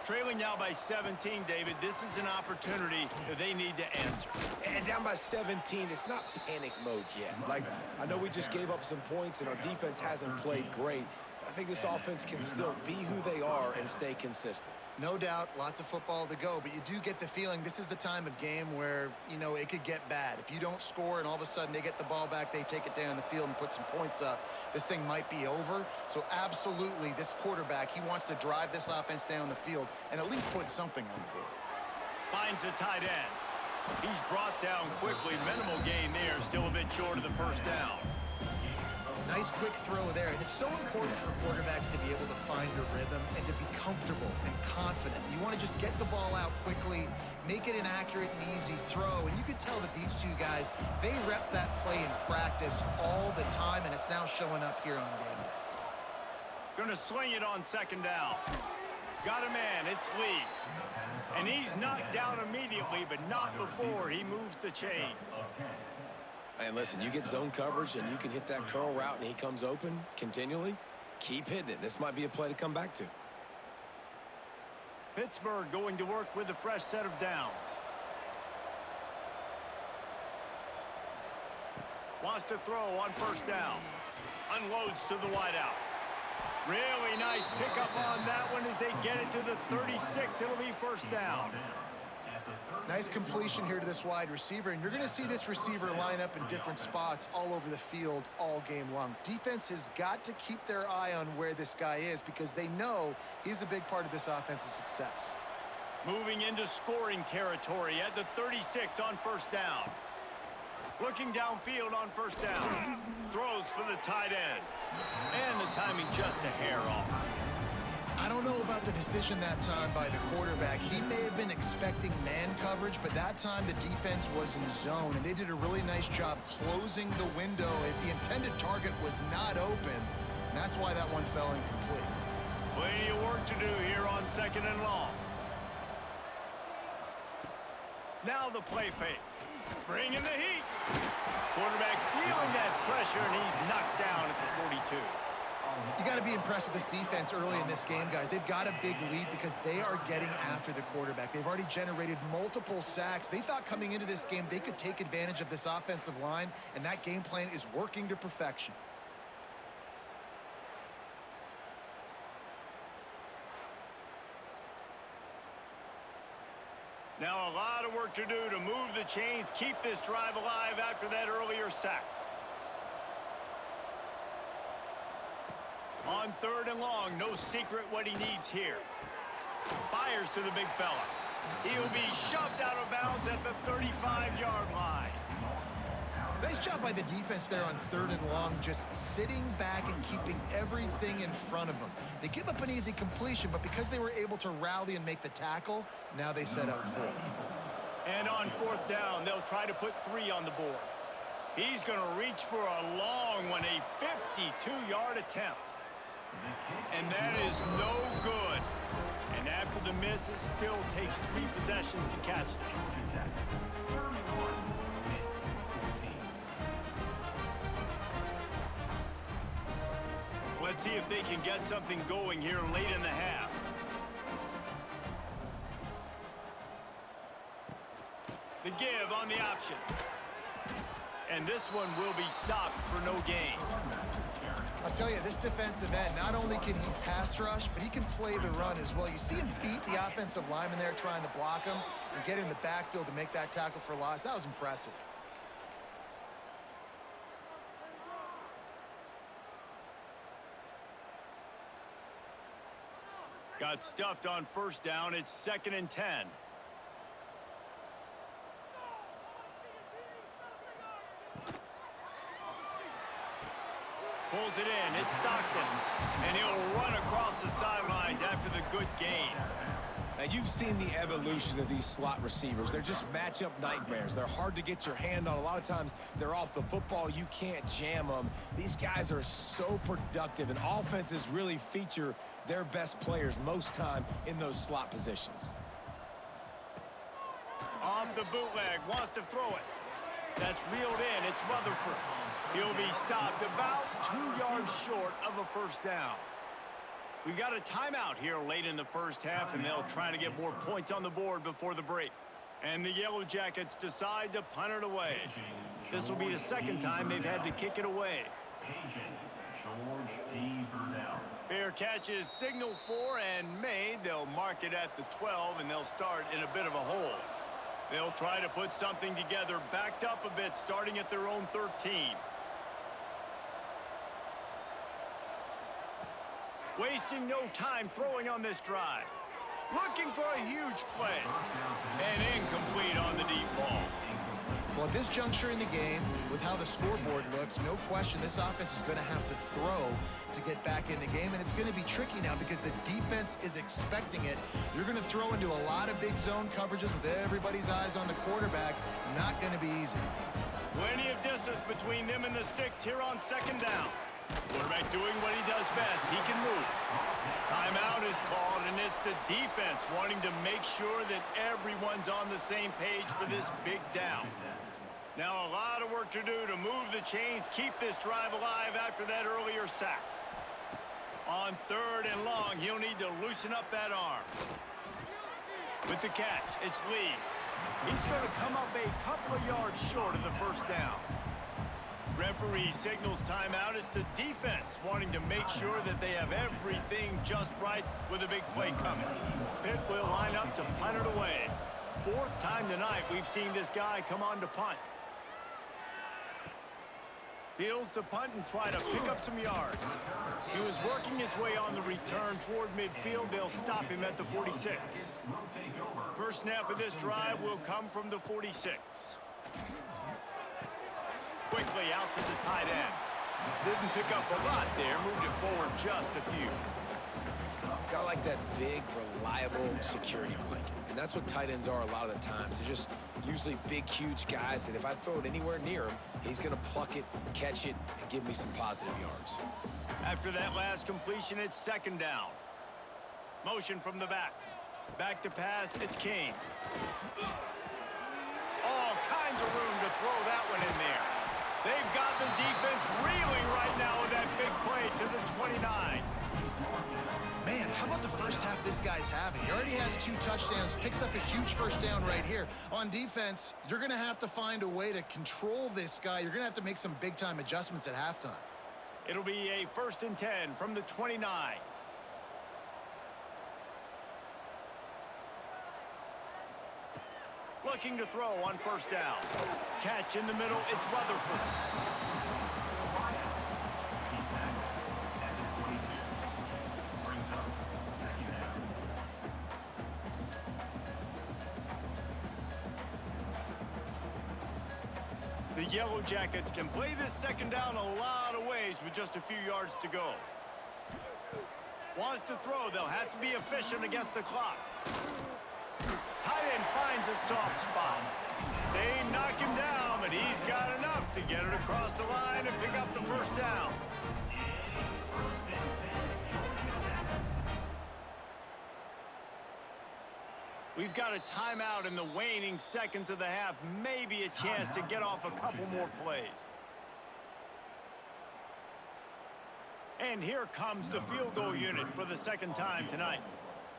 Trailing now by 17, David, this is an opportunity that they need to answer. And down by 17, it's not panic mode yet. Like, I know we just gave up some points and our defense hasn't played great. I think this offense can still be who they are and stay consistent. No doubt, lots of football to go, but you do get the feeling this is the time of game where, you know, it could get bad. If you don't score and all of a sudden they get the ball back, they take it down the field and put some points up, this thing might be over. So absolutely, this quarterback, he wants to drive this offense down the field and at least put something on the board. Finds a tight end. He's brought down quickly. Minimal gain there, still a bit short of the 1st down. Nice quick throw there, and it's so important for quarterbacks to be able to find a rhythm and to be comfortable and confident. You want to just get the ball out quickly, make it an accurate and easy throw, and you can tell that these two guys, they rep that play in practice all the time, and it's now showing up here on game day. Gonna swing it on second down. Got a man, it's Lee. And he's knocked down immediately, but not before he moves the chains. And listen, you get zone coverage and you can hit that curl route and he comes open continually. Keep hitting it. This might be a play to come back to. Pittsburgh going to work with a fresh set of downs. Wants to throw on first down. Unloads to the wideout. Really nice pickup on that one as they get it to the 36. It'll be first down. Nice completion here to this wide receiver, and you're going to see this receiver line up in different spots all over the field all game long. Defense has got to keep their eye on where this guy is because they know he's a big part of this offense's success. Moving into scoring territory at the 36 on first down. Looking downfield on first down. Throws for the tight end. And the timing just a hair off. I don't know about the decision that time by the quarterback. He may have been expecting man coverage, but that time the defense was in zone, and they did a really nice job closing the window. The intended target was not open, and that's why that one fell incomplete. Plenty of work to do here on second and long. Now the play fake. Bringing the heat. Quarterback feeling that pressure, and he's knocked down at the 42. You got to be impressed with this defense early in this game, guys. They've got a big lead because they are getting after the quarterback. They've already generated multiple sacks. They thought coming into this game they could take advantage of this offensive line, and that game plan is working to perfection. Now a lot of work to do to move the chains, keep this drive alive after that earlier sack. On third and long, no secret what he needs here. Fires to the big fella. He'll be shoved out of bounds at the 35-yard line. Nice job by the defense there on third and long, just sitting back and keeping everything in front of them. They give up an easy completion, but because they were able to rally and make the tackle, now they set up fourth. And on fourth down, they'll try to put 3 on the board. He's going to reach for a long one, a 52-yard attempt. And that is no good. And after the miss, it still takes 3 possessions to catch them. Let's see if they can get something going here late in the half. The give on the option. And this one will be stopped for no gain. I'll tell you, this defensive end, not only can he pass rush, but he can play the run as well. You see him beat the offensive lineman there trying to block him and get in the backfield to make that tackle for loss. That was impressive. Got stuffed on first down. It's 2nd and 10. Pulls it in. It's Stockton. And he'll run across the sidelines after the good gain. Now, you've seen the evolution of these slot receivers. They're just matchup nightmares. They're hard to get your hand on. A lot of times, they're off the football. You can't jam them. These guys are so productive, and offenses really feature their best players most time in those slot positions. Off the bootleg. Wants to throw it. That's reeled in. It's Rutherford. He'll be stopped about 2 yards short of a first down. We've got a timeout here late in the first half, and they'll try to get more points on the board before the break. And the Yellow Jackets decide to punt it away. This will be the 2nd time they've had to kick it away. Fair catch is signaled for and made. They'll mark it at the 12, and they'll start in a bit of a hole. They'll try to put something together, backed up a bit, starting at their own 13. Wasting no time throwing on this drive. Looking for a huge play. And incomplete on the deep ball. Well, at this juncture in the game, with how the scoreboard looks, no question this offense is going to have to throw to get back in the game, and it's going to be tricky now because the defense is expecting it. You're going to throw into a lot of big zone coverages with everybody's eyes on the quarterback. Not going to be easy. Plenty of distance between them and the sticks here on second down. Quarterback doing what he does best. He can move. Timeout is called, and it's the defense wanting to make sure that everyone's on the same page for this big down. Now a lot of work to do to move the chains, keep this drive alive after that earlier sack. On third and long, he'll need to loosen up that arm. With the catch, it's Lee. He's going to come up a couple of yards short of the first down. Referee signals timeout. It's the defense wanting to make sure that they have everything just right with a big play coming. Pitt will line up to punt it away. Fourth time tonight we've seen this guy come on to punt. Fields the punt and try to pick up some yards. He was working his way on the return toward midfield. They'll stop him at the 46. First snap of this drive will come from the 46. Quickly out to the tight end. Didn't pick up a lot there. Moved it forward just a few. Kind of like that big, reliable security blanket. And that's what tight ends are a lot of the times. They're just usually big, huge guys that if I throw it anywhere near him, he's going to pluck it, catch it, and give me some positive yards. After that last completion, it's second down. Motion from the back. Back to pass, it's King. All kinds of room to throw that one in there. They've got the defense reeling right now with that big play to the 29. Man, how about the first half this guy's having? He already has 2 touchdowns, picks up a huge first down right here. On defense, you're going to have to find a way to control this guy. You're going to have to make some big-time adjustments at halftime. It'll be a 1st and 10 from the 29. Looking to throw on first down. Catch in the middle, it's Rutherford. The Yellow Jackets can play this second down a lot of ways with just a few yards to go. Wants to throw, they'll have to be efficient against the clock. Tight end finds a soft spot. They knock him down, but he's got enough to get it across the line and pick up the first down. We've got a timeout in the waning seconds of the half. Maybe a chance to get off a couple more plays. And here comes the field goal unit for the second time tonight.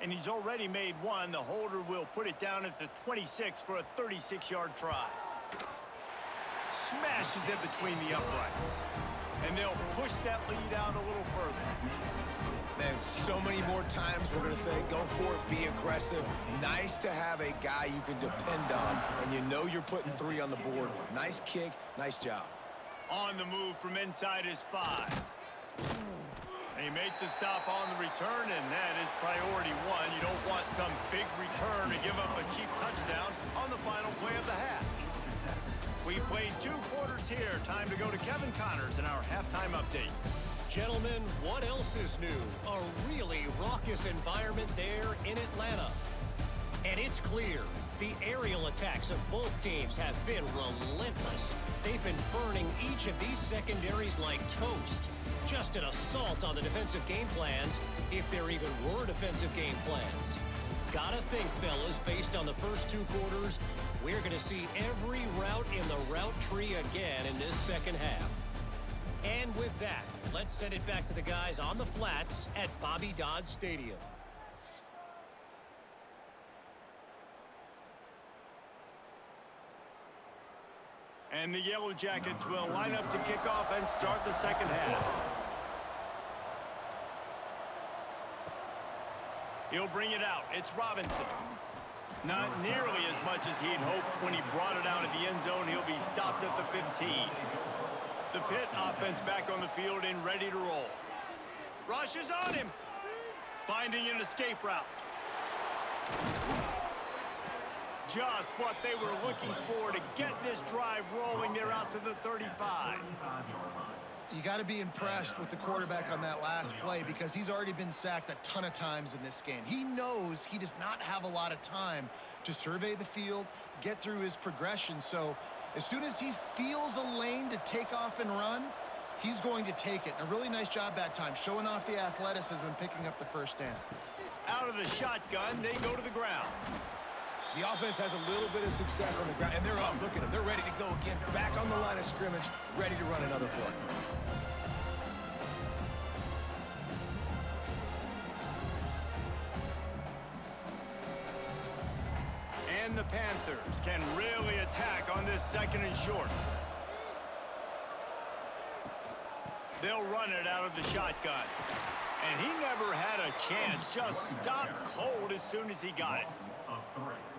And he's already made one. The holder will put it down at the 26 for a 36-yard try. Smashes it between the uprights. And they'll push that lead out a little further. Man, so many more times we're going to say, go for it, be aggressive. Nice to have a guy you can depend on, and you know you're putting 3 on the board. Nice kick, nice job. On the move from inside his 5. They make the stop on the return, and that is priority 1. You don't want some big return to give up a cheap touchdown on the final play of the half. We played 2 quarters here. Time to go to Kevin Connors in our halftime update. Gentlemen, what else is new? A really raucous environment there in Atlanta. And it's clear, the aerial attacks of both teams have been relentless. They've been burning each of these secondaries like toast. Just an assault on the defensive game plans, if there even were defensive game plans. Gotta think, fellas, based on the first 2 quarters, we're gonna see every route in the route tree again in this second half. And with that, let's send it back to the guys on the flats at Bobby Dodd Stadium. And the Yellow Jackets will line up to kick off and start the second half. He'll bring it out. It's Robinson. Not nearly as much as he'd hoped when he brought it out of the end zone. He'll be stopped at the 15. The Pitt offense back on the field and ready to roll. Rush is on him. Finding an escape route. Just what they were looking for to get this drive rolling. They're out to the 35. You got to be impressed with the quarterback on that last play because he's already been sacked a ton of times in this game. He knows he does not have a lot of time to survey the field, get through his progression. So as soon as he feels a lane to take off and run, he's going to take it. And a really nice job that time, showing off the athleticism and picking up the first down. Out of the shotgun, they go to the ground. The offense has a little bit of success on the ground, and they're up. Look at them. They're ready to go again. Back on the line of scrimmage, ready to run another play. And the Panthers can really attack on this second and short. They'll run it out of the shotgun. And he never had a chance. Just stopped cold as soon as he got it.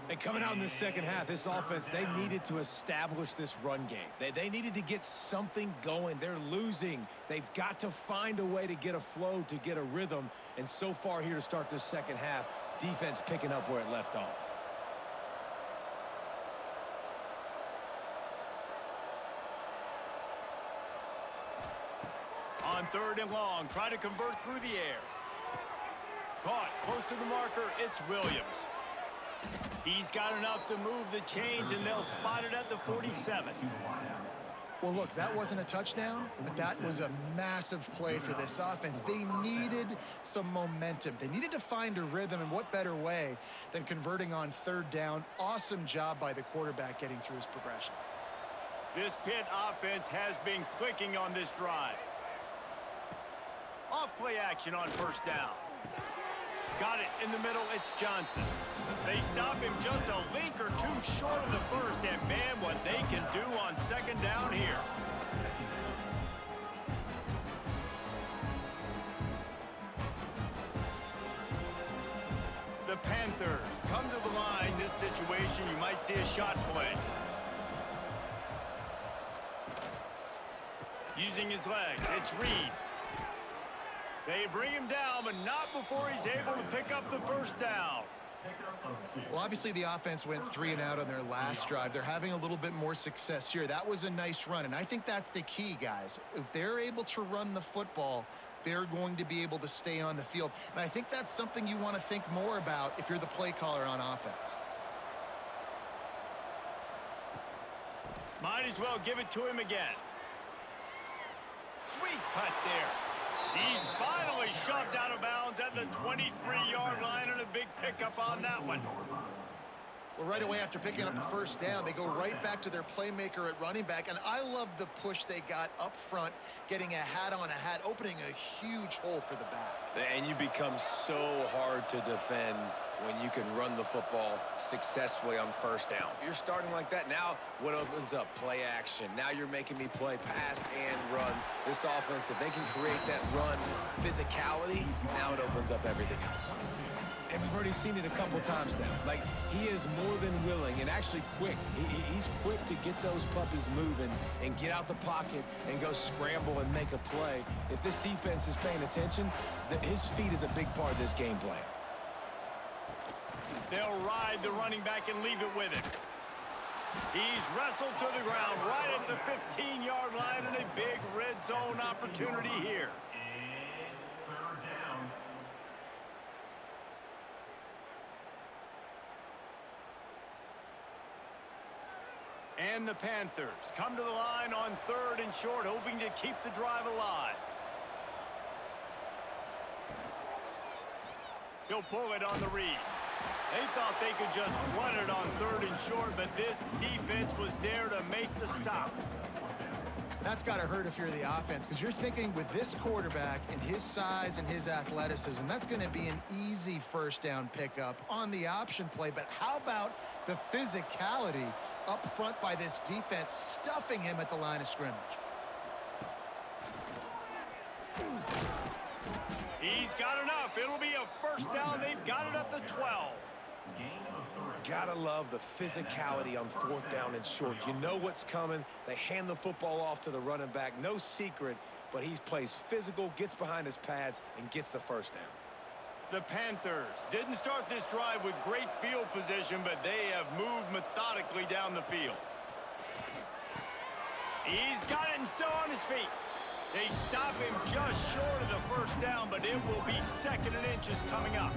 And coming out in the second half, this offense, they needed to establish this run game. They needed to get something going. They're losing. They've got to find a way to get a flow, to get a rhythm. And so far here to start this second half, defense picking up where it left off. On third and long, try to convert through the air. Caught close to the marker, it's Williams. He's got enough to move the chains, and they'll spot it at the 47. Well, look, that wasn't a touchdown, but that was a massive play for this offense. They needed some momentum. They needed to find a rhythm, and what better way than converting on third down. Awesome job by the quarterback getting through his progression. This Pitt offense has been clicking on this drive. Off play action on first down. Got it in the middle, it's Johnson. They stop him just a link or two short of the first, and man, what they can do on second down here. The Panthers come to the line. This situation, you might see a shot play. Using his legs, it's Reed. They bring him down, but not before he's able to pick up the first down. Well, obviously the offense went 3 and out on their last drive. They're having a little bit more success here. That was a nice run, and I think that's the key, guys. If they're able to run the football, they're going to be able to stay on the field. And I think that's something you want to think more about if you're the play caller on offense. Might as well give it to him again. Sweet cut there. He's finally shoved out of bounds at the 23-yard line, and a big pickup on that one. Well, right away after picking up the first down, they go right back to their playmaker at running back, and I love the push they got up front, getting a hat on a hat, opening a huge hole for the back. And you become so hard to defend when you can run the football successfully on first down. You're starting like that. Now what opens up? Play action. Now you're making me play pass and run. This offense, if they can create that run physicality, now it opens up everything else. And we've already seen it a couple times now. Like, he is more than willing and actually quick. He's quick to get those puppies moving and get out the pocket and go scramble and make a play. If this defense is paying attention, his feet is a big part of this game plan. They'll ride the running back and leave it with him. He's wrestled to the ground right at the 15-yard line, and a big red zone opportunity here. It's third down. And the Panthers come to the line on third and short, hoping to keep the drive alive. He'll pull it on the read. They thought they could just run it on third and short, but this defense was there to make the stop. That's got to hurt if you're the offense, because you're thinking with this quarterback and his size and his athleticism, that's going to be an easy first down pickup on the option play. But how about the physicality up front by this defense, stuffing him at the line of scrimmage? He's got enough. It'll be a first down. They've got it at the 12. Gotta love the physicality on fourth down and short. You know what's coming. They hand the football off to the running back. No secret, but he plays physical, gets behind his pads, and gets the first down. The Panthers didn't start this drive with great field position, but they have moved methodically down the field. He's got it and still on his feet. They stop him just short of the first down, but it will be 2nd and inches coming up.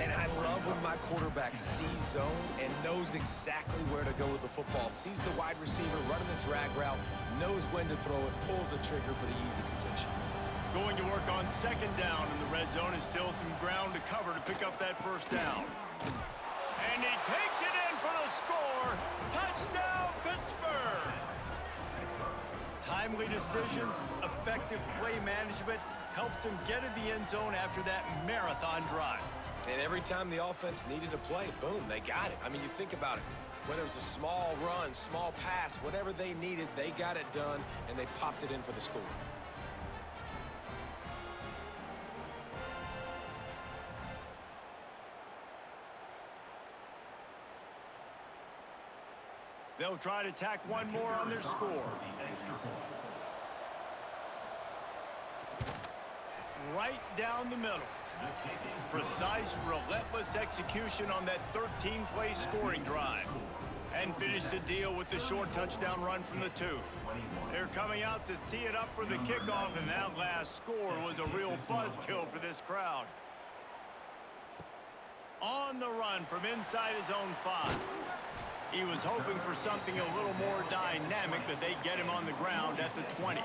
And I love when my quarterback sees zone and knows exactly where to go with the football. Sees the wide receiver running the drag route, knows when to throw it, pulls the trigger for the easy completion. Going to work on 2nd down in the red zone, and still some ground to cover to pick up that first down. And he takes it in for the score. Touchdown, Pittsburgh! Timely decisions, effective play management helps them get in the end zone after that marathon drive. And every time the offense needed to play, boom, they got it. I mean, you think about it. Whether it was a small run, small pass, whatever they needed, they got it done, and they popped it in for the score. They'll try to tack one more on their score. Right down the middle. Precise, relentless execution on that 13-play scoring drive. And finish the deal with the short touchdown run from the 2. They're coming out to tee it up for the kickoff, and that last score was a real buzzkill for this crowd. On the run from inside his own 5. He was hoping for something a little more dynamic, but they get him on the ground at the 20.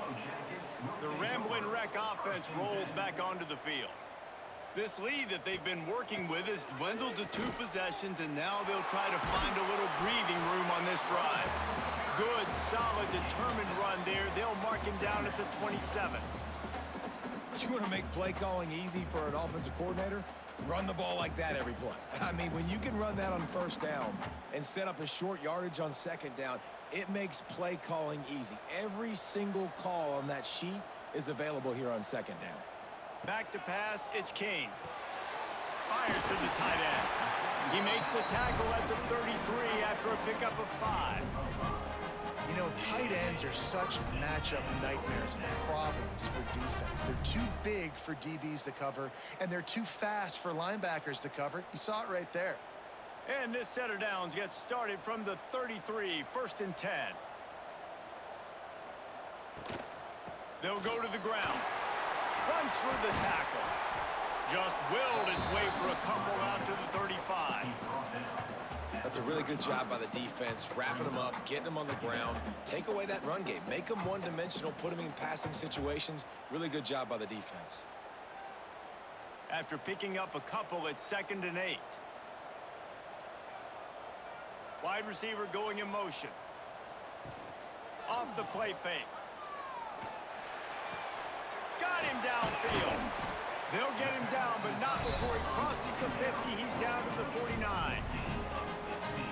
The Ramblin' Wreck offense rolls back onto the field. This lead that they've been working with has dwindled to 2 possessions, and now they'll try to find a little breathing room on this drive. Good, solid, determined run there. They'll mark him down at the 27. You want to make play calling easy for an offensive coordinator? Run the ball like that every play. I mean, when you can run that on 1st down and set up a short yardage on 2nd down, it makes play calling easy. Every single call on that sheet is available here on 2nd down. Back to pass, it's King. Fires to the tight end. He makes the tackle at the 33 after a pickup of 5. You know, tight ends are such matchup nightmares and problems for defense. They're too big for DBs to cover, and they're too fast for linebackers to cover. You saw it right there. And this set of downs gets started from the 33, 1st and 10. They'll go to the ground. Runs through the tackle. Just willed his way for a couple out to the 35. That's a really good job by the defense, wrapping them up, getting them on the ground. Take away that run game. Make them one-dimensional, put them in passing situations. Really good job by the defense. After picking up a couple, it's 2nd and 8. Wide receiver going in motion. Off the play fake. Got him downfield. They'll get him down, but not before he crosses the 50. He's down to the 49.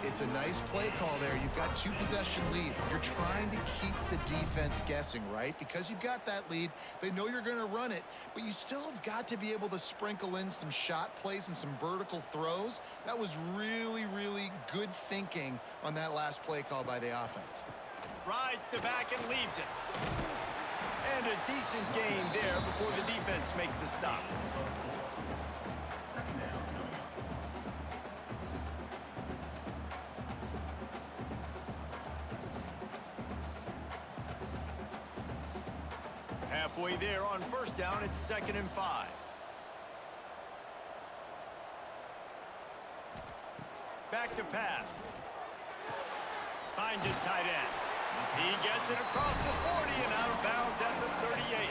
It's a nice play call there. You've got 2-possession lead. You're trying to keep the defense guessing, right? Because you've got that lead, they know you're going to run it, but you still have got to be able to sprinkle in some shot plays and some vertical throws. That was really, really good thinking on that last play call by the offense. Rides to back and leaves it. And a decent gain there before the defense makes the stop. Halfway there on 1st down, it's 2nd and 5. Back to pass. Finds his tight end. He gets it across the 40 and out of bounds at the 38.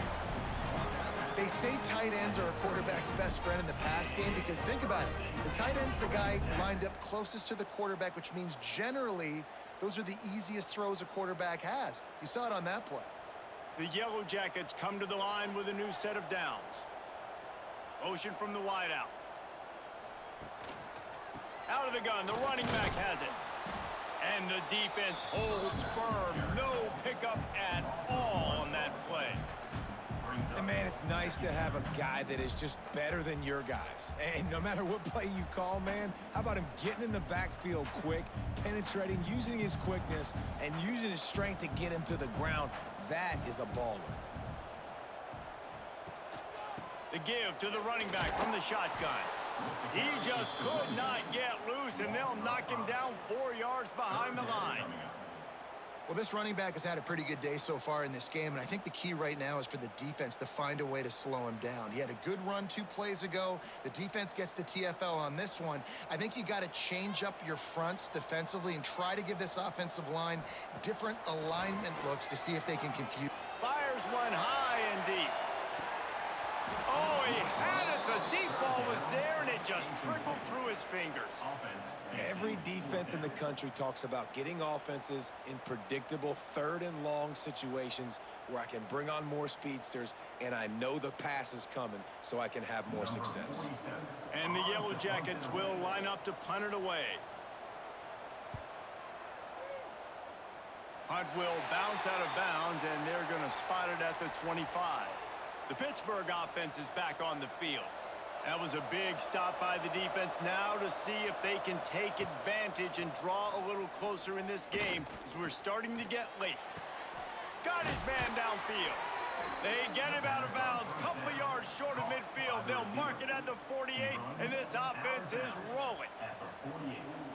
They say tight ends are a quarterback's best friend in the pass game because think about it. The tight end's the guy lined up closest to the quarterback, which means generally those are the easiest throws a quarterback has. You saw it on that play. The Yellow Jackets come to the line with a new set of downs. Motion from the wideout. Out of the gun, the running back has it. And the defense holds firm. No pickup at all on that play. And, man, it's nice to have a guy that is just better than your guys. And no matter what play you call, man, how about him getting in the backfield quick, penetrating, using his quickness, and using his strength to get him to the ground. That is a baller. The give to the running back from the shotgun. He just could not get loose, and they'll knock him down 4 yards behind the line. Well, this running back has had a pretty good day so far in this game, and I think the key right now is for the defense to find a way to slow him down. He had a good run 2 plays ago. The defense gets the TFL on this one. I think you got to change up your fronts defensively and try to give this offensive line different alignment looks to see if they can confuse. Fires one high and deep. Oh, he had it. The deep ball was there, and it just trickled through his fingers. Every defense in the country talks about getting offenses in predictable 3rd and long situations where I can bring on more speedsters and I know the pass is coming so I can have more success. And the Yellow Jackets will line up to punt it away. Punt will bounce out of bounds, and they're going to spot it at the 25. The Pittsburgh offense is back on the field. That was a big stop by the defense. Now to see if they can take advantage and draw a little closer in this game as we're starting to get late. Got his man downfield. They get him out of bounds. Couple of yards short of midfield. They'll mark it at the 48, and this offense is rolling.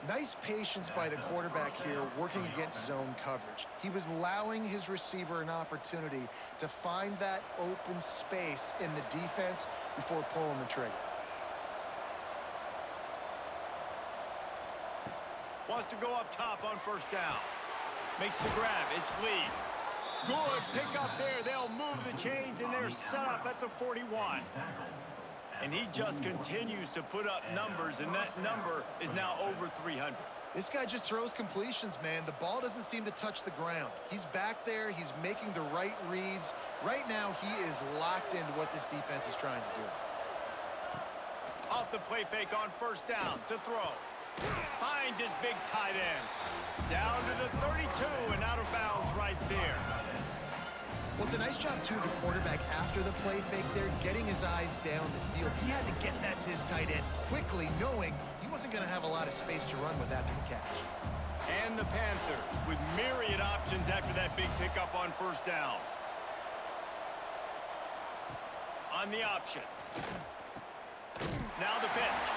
Nice patience by the quarterback here working against zone coverage. He was allowing his receiver an opportunity to find that open space in the defense before pulling the trigger. Wants to go up top on first down. Makes the grab. It's Lee. Good pick up there. They'll move the chains, and they're set up at the 41. And he just continues to put up numbers, and that number is now over 300. This guy just throws completions, man. The ball doesn't seem to touch the ground. He's back there. He's making the right reads. Right now, he is locked into what this defense is trying to do. Off the play fake on first down to throw. Finds his big tight end. Down to the 32 and out of bounds right there. Well, it's a nice job, too, of the quarterback after the play fake there, getting his eyes down the field. He had to get that to his tight end quickly, knowing he wasn't going to have a lot of space to run with after the catch. And the Panthers with myriad options after that big pickup on first down. On the option. Now the pitch.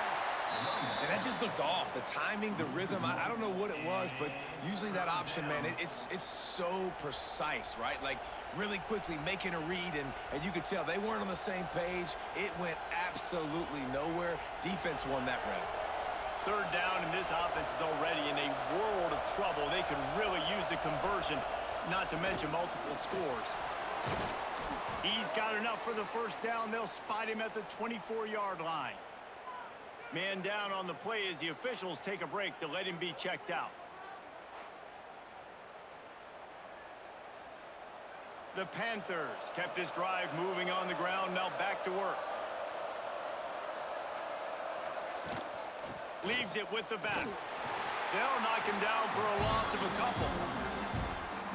And that just looked off. The timing, the rhythm, I don't know what it was, but usually that option, man, it's so precise, right? Like, really quickly making a read, and you could tell they weren't on the same page. It went absolutely nowhere. Defense won that round. Third down, and this offense is already in a world of trouble. They could really use a conversion, not to mention multiple scores. He's got enough for the first down. They'll spot him at the 24-yard line. Man down on the play as the officials take a break to let him be checked out. The Panthers kept this drive moving on the ground, now back to work. Leaves it with the back. They'll knock him down for a loss of a couple.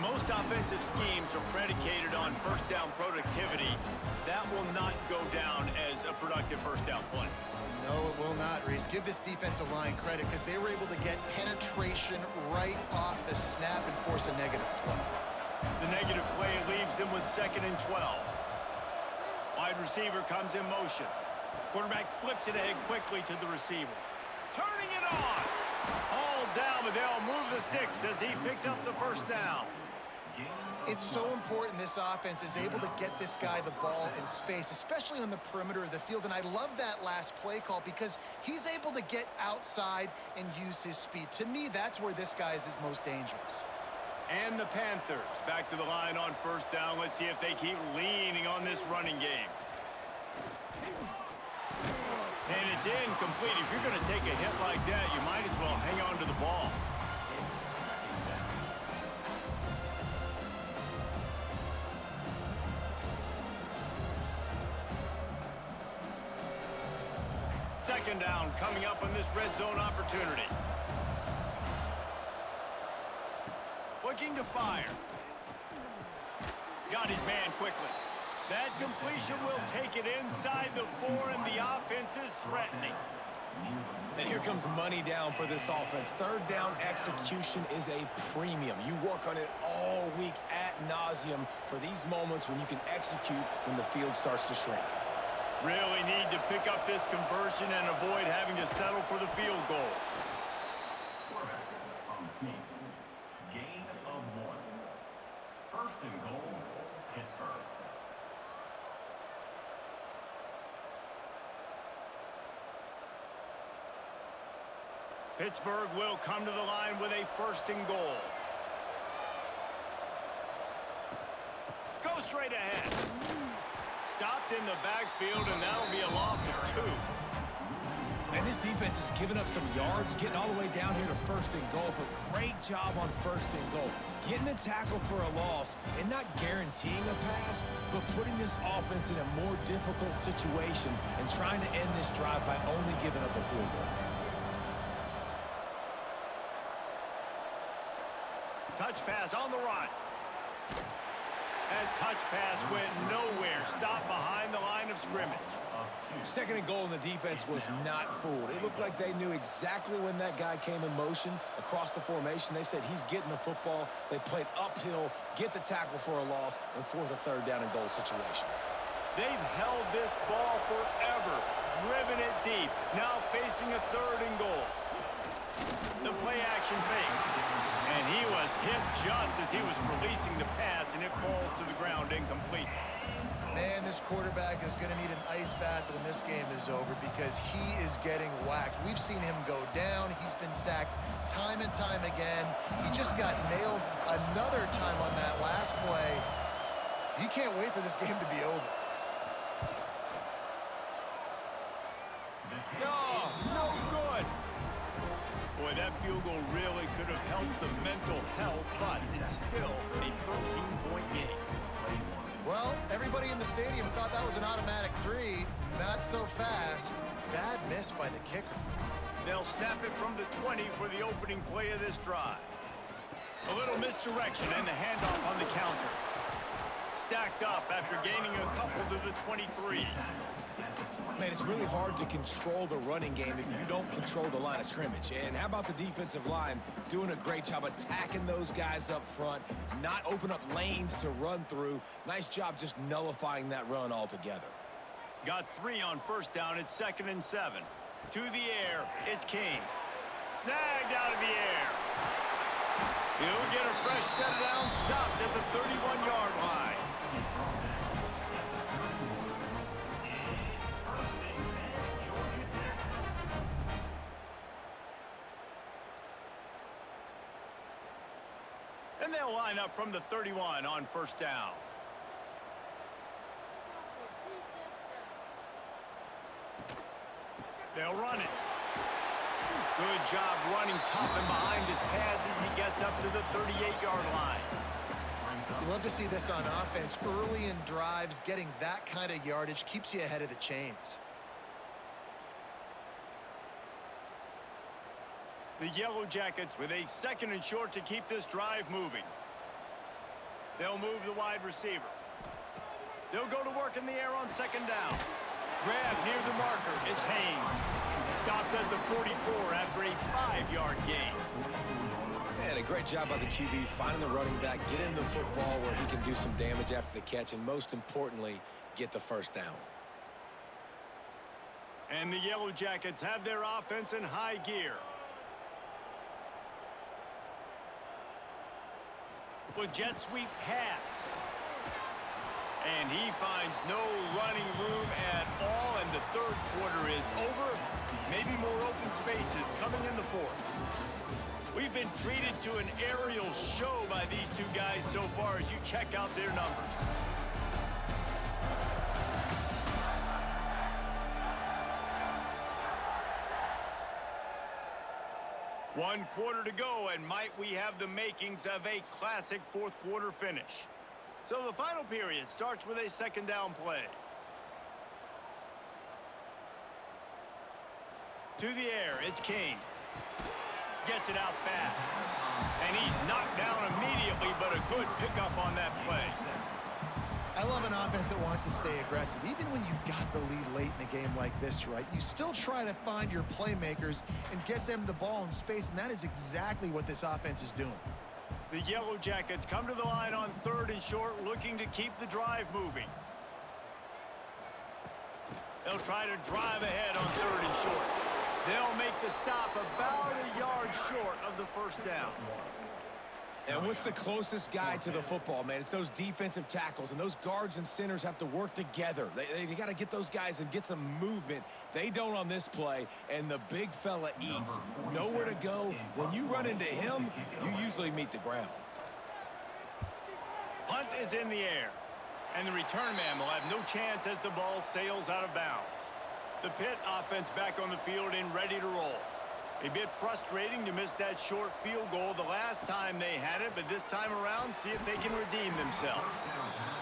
Most offensive schemes are predicated on first down productivity. That will not go down as a productive first down play. No, it will not, Reese. Give this defensive line credit because they were able to get penetration right off the snap and force a negative play. The negative play leaves them with 2nd and 12. Wide receiver comes in motion. Quarterback flips it ahead quickly to the receiver. Turning it on. All down, but they'll move the sticks as he picks up the first down. It's so important this offense is able to get this guy the ball in space, especially on the perimeter of the field. And I love that last play call because he's able to get outside and use his speed. To me, that's where this guy is his most dangerous. And the Panthers back to the line on first down. Let's see if they keep leaning on this running game. And it's incomplete. If you're going to take a hit like that, you might as well hang on to the ball. Second down coming up on this red zone opportunity. Looking to fire. Got his man quickly. That completion will take it inside the 4, and the offense is threatening. And here comes money down for this offense. Third down execution is a premium. You work on it all week ad nauseum for these moments when you can execute when the field starts to shrink. Really need to pick up this conversion and avoid having to settle for the field goal. Quarterback on the sneak. Gain of 1. First and goal, Pittsburgh. Pittsburgh will come to the line with a first and goal. Go straight ahead. Stopped in the backfield, and that'll be a loss of 2. And this defense has given up some yards, getting all the way down here to first and goal, but great job on first and goal. Getting the tackle for a loss and not guaranteeing a pass, but putting this offense in a more difficult situation and trying to end this drive by only giving up a field goal. Touch pass on the run. That touch pass went nowhere. Stopped behind the line of scrimmage. Second and goal, and the defense was not fooled. It looked like they knew exactly when that guy came in motion across the formation. They said he's getting the football. They played uphill, get the tackle for a loss, and force a third down and goal situation. They've held this ball forever, driven it deep. Now facing a third and goal. The play action fake. And he was hit just as he was releasing the pass, and it falls to the ground incomplete. Man, this quarterback is going to need an ice bath when this game is over because he is getting whacked. We've seen him go down. He's been sacked time and time again. He just got nailed another time on that last play. He can't wait for this game to be over. No, no good. Boy, that field goal really could have helped the mental health, but it's still a 13-point game. Well, everybody in the stadium thought that was an automatic 3. Not so fast. Bad miss by the kicker. They'll snap it from the 20 for the opening play of this drive. A little misdirection and the handoff on the counter. Stacked up after gaining a couple to the 23. Man, it's really hard to control the running game if you don't control the line of scrimmage. And how about the defensive line doing a great job attacking those guys up front, not open up lanes to run through. Nice job just nullifying that run altogether. Got 3 on first down. It's 2nd and 7. To the air, it's King. Snagged out of the air. He'll get a fresh set down, stopped at the 31-yard line. And they'll line up from the 31 on first down. They'll run it. Good job running tough and behind his pads as he gets up to the 38-yard line. You love to see this on offense. Early in drives, getting that kind of yardage keeps you ahead of the chains. The Yellow Jackets with a 2nd and short to keep this drive moving. They'll move the wide receiver. They'll go to work in the air on 2nd down. Grab near the marker. It's Haynes. Stopped at the 44 after a 5-yard gain. Man, a great job by the QB finding the running back, get him the football where he can do some damage after the catch, and most importantly, get the first down. And the Yellow Jackets have their offense in high gear. With jet sweep pass. And he finds no running room at all, and the third quarter is over. Maybe more open spaces coming in the fourth. We've been treated to an aerial show by these two guys so far as you check out their numbers. One quarter to go, and might we have the makings of a classic fourth quarter finish. So the final period starts with a 2nd down play. To the air, it's King. Gets it out fast. And he's knocked down immediately, but a good pickup on that play. I love an offense that wants to stay aggressive. Even when you've got the lead late in a game like this, right, you still try to find your playmakers and get them the ball in space, and that is exactly what this offense is doing. The Yellow Jackets come to the line on 3rd and short, looking to keep the drive moving. They'll try to drive ahead on 3rd and short. They'll make the stop about a yard short of the first down. And what's the closest guy to the football, man? It's those defensive tackles, and those guards and centers have to work together. They got to get those guys and get some movement. They don't on this play, and the big fella eats. Nowhere to go. When you run into him, you usually meet the ground. Punt is in the air, and the return man will have no chance as the ball sails out of bounds. The Pitt offense back on the field and ready to roll. A bit frustrating to miss that short field goal the last time they had it, but this time around, see if they can redeem themselves.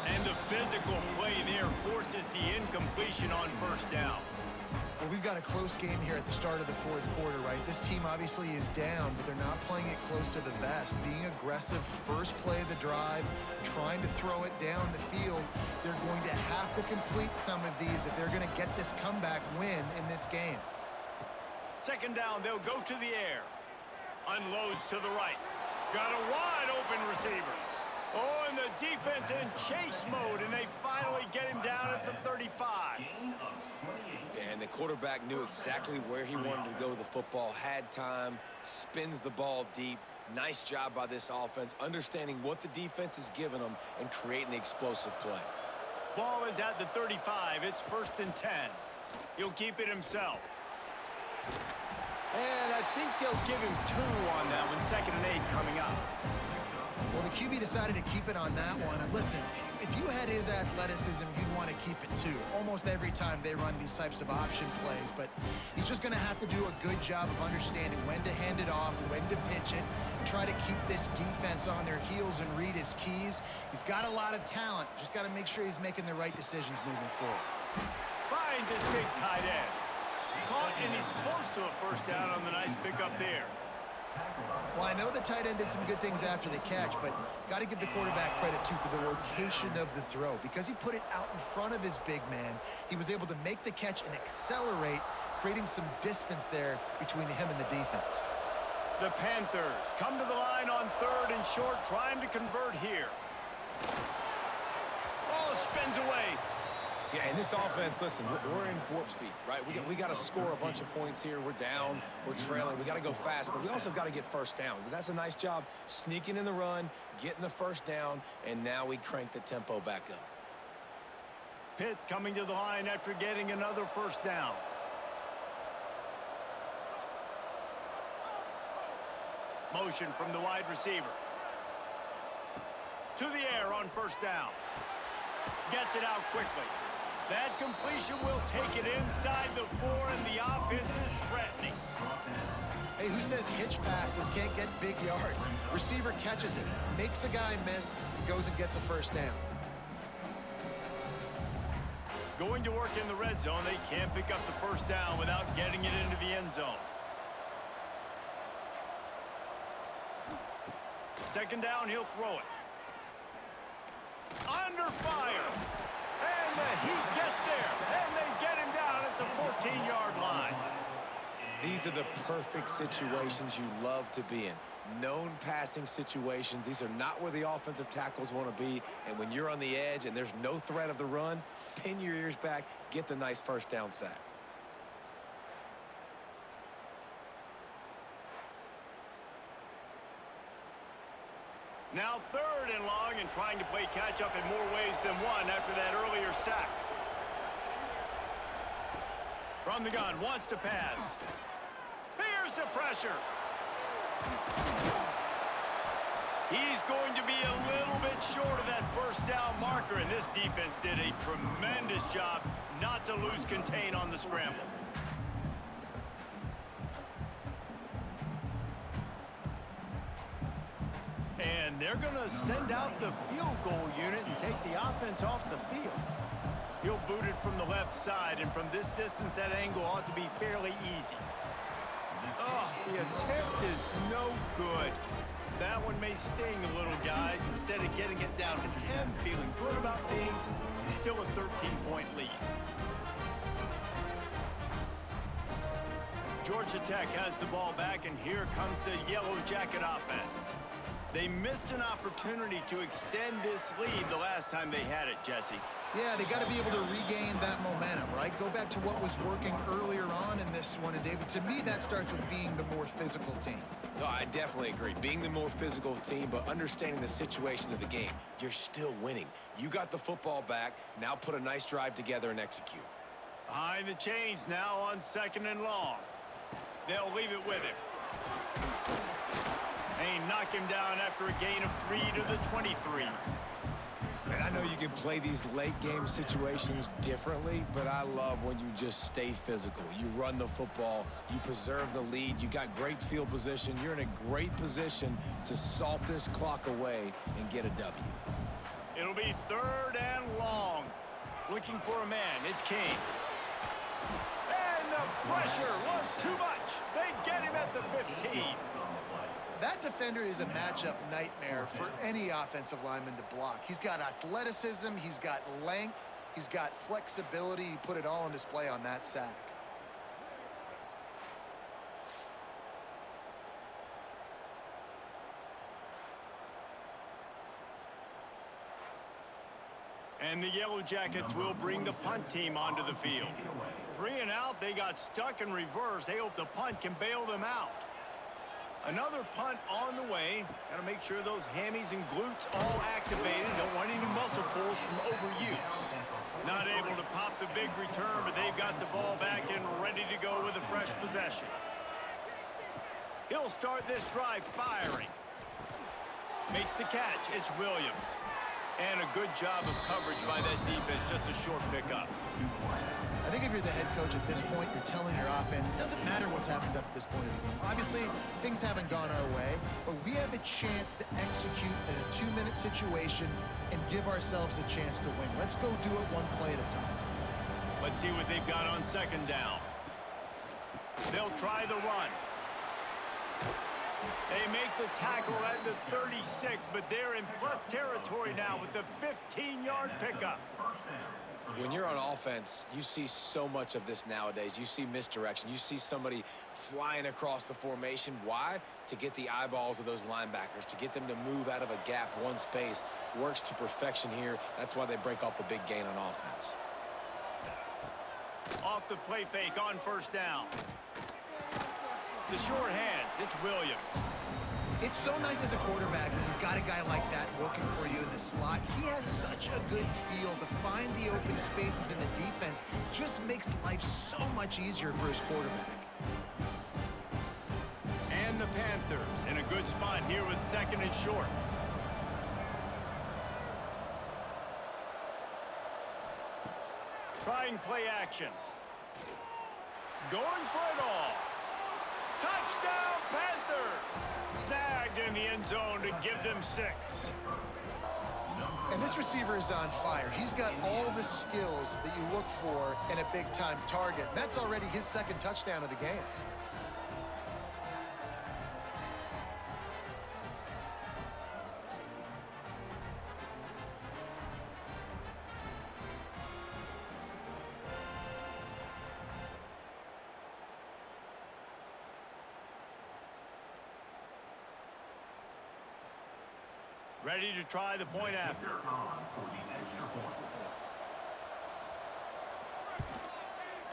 And the physical play there forces the incompletion on 1st down. Well, we've got a close game here at the start of the 4th quarter, right? This team obviously is down, but they're not playing it close to the vest. Being aggressive, first play of the drive, trying to throw it down the field. They're going to have to complete some of these if they're going to get this comeback win in this game. 2nd down, they'll go to the air. Unloads to the right. Got a wide open receiver. Oh, and the defense in chase mode, and they finally get him down at the 35. And the quarterback knew exactly where he wanted to go with the football, had time, spins the ball deep. Nice job by this offense, understanding what the defense is giving them and creating the explosive play. Ball is at the 35. It's 1st and 10. He'll keep it himself. And I think they'll give him 2 on that one. 2nd and 8 coming up. Well, the QB decided to keep it on that one. And listen, if you had his athleticism, you'd want to keep it too. Almost every time they run these types of option plays. But he's just going to have to do a good job of understanding when to hand it off, when to pitch it, and try to keep this defense on their heels and read his keys. He's got a lot of talent. Just got to make sure he's making the right decisions moving forward. Finds his big tight end. Caught, and he's close to a 1st down on the nice pickup there. Well, I know the tight end did some good things after the catch, but got to give the quarterback credit, too, for the location of the throw. Because he put it out in front of his big man, he was able to make the catch and accelerate, creating some distance there between him and the defense. The Panthers come to the line on 3rd and short, trying to convert here. Oh, spins away. Yeah, and this offense, listen, we're in warp speed, right? We got to score a bunch of points here. We're down, we're trailing. We got to go fast, but we also got to get 1st downs. And that's a nice job sneaking in the run, getting the 1st down, and now we crank the tempo back up. Pitt coming to the line after getting another 1st down. Motion from the wide receiver. To the air on 1st down. Gets it out quickly. That completion will take it inside the 4, and the offense is threatening. Hey, who says hitch passes can't get big yards? Receiver catches it, makes a guy miss, goes and gets a 1st down. Going to work in the red zone, they can't pick up the 1st down without getting it into the end zone. 2nd down, he'll throw it. Under fire. And the Heat gets there. And they get him down at the 14-yard line. These are the perfect situations you love to be in. Known passing situations. These are not where the offensive tackles want to be. And when you're on the edge and there's no threat of the run, pin your ears back, get the nice 1st down sack. Now 3rd and long, and trying to play catch-up in more ways than one after that earlier sack. From the gun, wants to pass. Here's the pressure. He's going to be a little bit short of that 1st down marker, and this defense did a tremendous job not to lose contain on the scramble. And they're going to send out the field goal unit and take the offense off the field. He'll boot it from the left side, and from this distance, that angle ought to be fairly easy. Oh, the attempt is no good. That one may sting a little, guys. Instead of getting it down to 10, feeling good about things, still a 13-point lead. Georgia Tech has the ball back, and here comes the Yellow Jacket offense. They missed an opportunity to extend this lead the last time they had it, Jesse. Yeah, they got to be able to regain that momentum, right? Go back to what was working earlier on in this one. And, David, to me, that starts with being the more physical team. No, I definitely agree. Being the more physical team, but understanding the situation of the game. You're still winning. You got the football back. Now put a nice drive together and execute. Behind the chains now on 2nd and long. They'll leave it with him. And he knocked him down after a gain of 3 to the 23. And I know you can play these late game situations differently, but I love when you just stay physical. You run the football, you preserve the lead, you got great field position, you're in a great position to salt this clock away and get a W. It'll be 3rd and long. Looking for a man, it's King. And the pressure was too much. They get him at the 15. That defender is a matchup nightmare for any offensive lineman to block. He's got athleticism, he's got length, he's got flexibility. He put it all on display on that sack. And the Yellow Jackets will bring the punt team onto the field. 3 and out, they got stuck in reverse. They hope the punt can bail them out. Another punt on the way. Got to make sure those hammies and glutes all activated. Don't want any muscle pulls from overuse. Not able to pop the big return, but they've got the ball back and ready to go with a fresh possession. He'll start this drive firing. Makes the catch. It's Williams. And a good job of coverage by that defense. Just a short pickup. I think if you're the head coach at this point, you're telling your offense, it doesn't matter what's happened up to this point in the game. Obviously, things haven't gone our way, but we have a chance to execute in a 2-minute situation and give ourselves a chance to win. Let's go do it one play at a time. Let's see what they've got on 2nd down. They'll try the run. They make the tackle at the 36, but they're in plus territory now with the 15-yard pickup. When you're on offense, you see so much of this nowadays. You see misdirection. You see somebody flying across the formation. Why? To get the eyeballs of those linebackers, to get them to move out of a gap, one space. Works to perfection here. That's why they break off the big gain on offense. Off the play fake on 1st down. The short hands, it's Williams. It's so nice as a quarterback when you've got a guy like that working for you in the slot. He has such a good feel to find the open spaces in the defense. Just makes life so much easier for his quarterback. And the Panthers in a good spot here with 2nd and short. Trying play action. Going for it all. Touchdown, Panthers! Snagged in the end zone to give them 6. And this receiver is on fire. He's got all the skills that you look for in a big-time target. That's already his 2nd touchdown of the game. Ready to try the point after.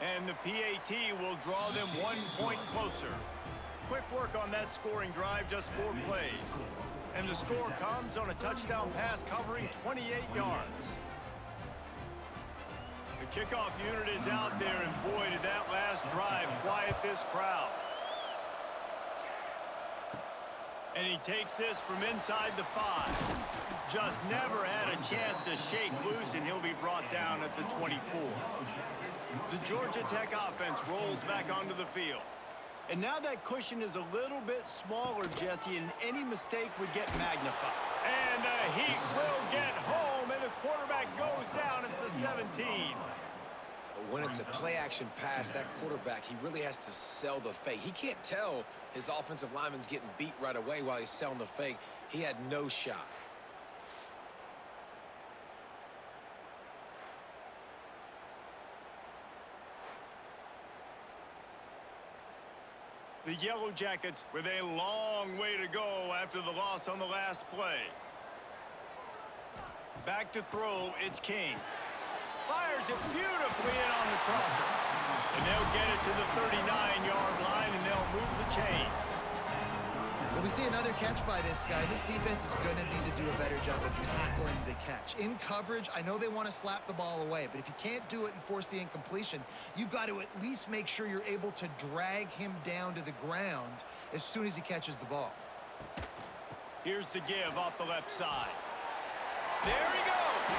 And the PAT will draw them 1 point closer. Quick work on that scoring drive, just 4 plays. And the score comes on a touchdown pass covering 28 yards. The kickoff unit is out there, and boy, did that last drive quiet this crowd. And he takes this from inside the 5. Just never had a chance to shake loose, and he'll be brought down at the 24. The Georgia Tech offense rolls back onto the field. And now that cushion is a little bit smaller, Jesse, and any mistake would get magnified. And the Heat will get home, and the quarterback goes down at the 17. When it's a play-action pass, that quarterback, he really has to sell the fake. He can't tell his offensive lineman's getting beat right away while he's selling the fake. He had no shot. The Yellow Jackets with a long way to go after the loss on the last play. Back to throw, it's King. Fires it beautifully in on the crosser. And they'll get it to the 39-yard line, and they'll move the chains. Well, we see another catch by this guy. This defense is going to need to do a better job of tackling the catch. In coverage, I know they want to slap the ball away, but if you can't do it and force the incompletion, you've got to at least make sure you're able to drag him down to the ground as soon as he catches the ball. Here's the give off the left side. There he goes!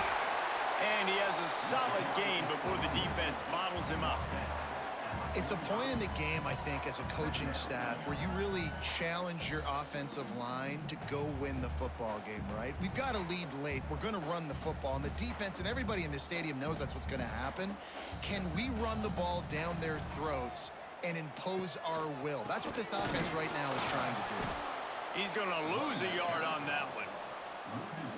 And he has a solid gain before the defense bottles him up. It's a point in the game, I think, as a coaching staff where you really challenge your offensive line to go win the football game, right? We've got to lead late. We're going to run the football, and the defense and everybody in the stadium knows that's what's going to happen. Can we run the ball down their throats and impose our will? That's what this offense right now is trying to do. He's going to lose a yard on that one.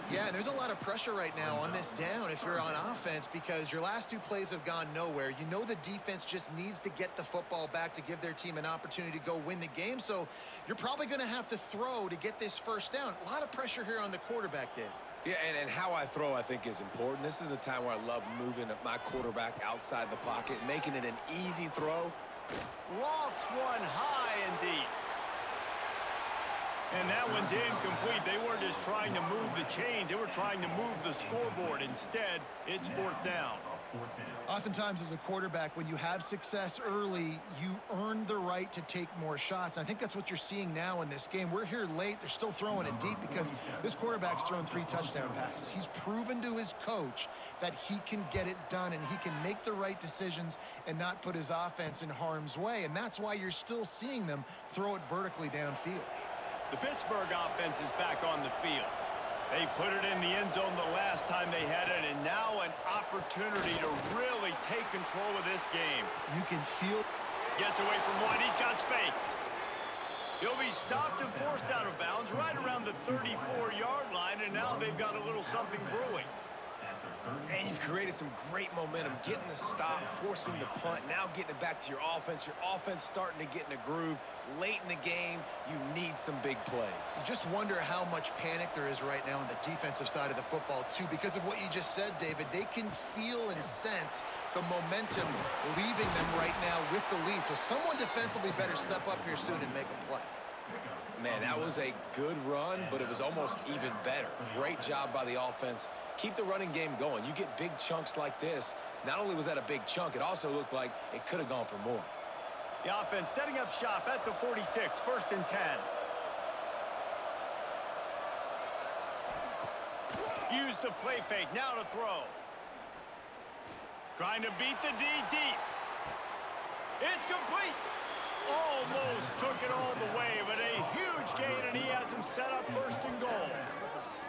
Yeah, and there's a lot of pressure right now on this down if you're on offense because your last two plays have gone nowhere. You know the defense just needs to get the football back to give their team an opportunity to go win the game, so you're probably going to have to throw to get this first down. A lot of pressure here on the quarterback, Dave. Yeah, and how I throw, I think, is important. This is a time where I love moving my quarterback outside the pocket, making it an easy throw. Lofts one high and deep. And that one's incomplete. They weren't just trying to move the chains. They were trying to move the scoreboard. Instead, it's fourth down. Oftentimes as a quarterback, when you have success early, you earn the right to take more shots. And I think that's what you're seeing now in this game. We're here late. They're still throwing it deep because this quarterback's thrown 3 touchdown passes. He's proven to his coach that he can get it done and he can make the right decisions and not put his offense in harm's way. And that's why you're still seeing them throw it vertically downfield. The Pittsburgh offense is back on the field. They put it in the end zone the last time they had it, and now an opportunity to really take control of this game. You can feel... Gets away from one. He's got space. He'll be stopped and forced out of bounds right around the 34-yard line, and now they've got a little something brewing. And you've created some great momentum, getting the stop, forcing the punt, now getting it back to your offense. Your offense starting to get in a groove. Late in the game, you need some big plays. You just wonder how much panic there is right now on the defensive side of the football, too. Because of what you just said, David, they can feel and sense the momentum leaving them right now with the lead. So someone defensively better step up here soon and make a play. Man, that was a good run, but it was almost even better. Great job by the offense. Keep the running game going. You get big chunks like this. Not only was that a big chunk, it also looked like it could have gone for more. The offense setting up shop at the 46, 1st and 10. Use the play fake, now to throw. Trying to beat the D deep. It's complete. Almost took it all the way, but a huge gain, and he has him set up 1st and goal.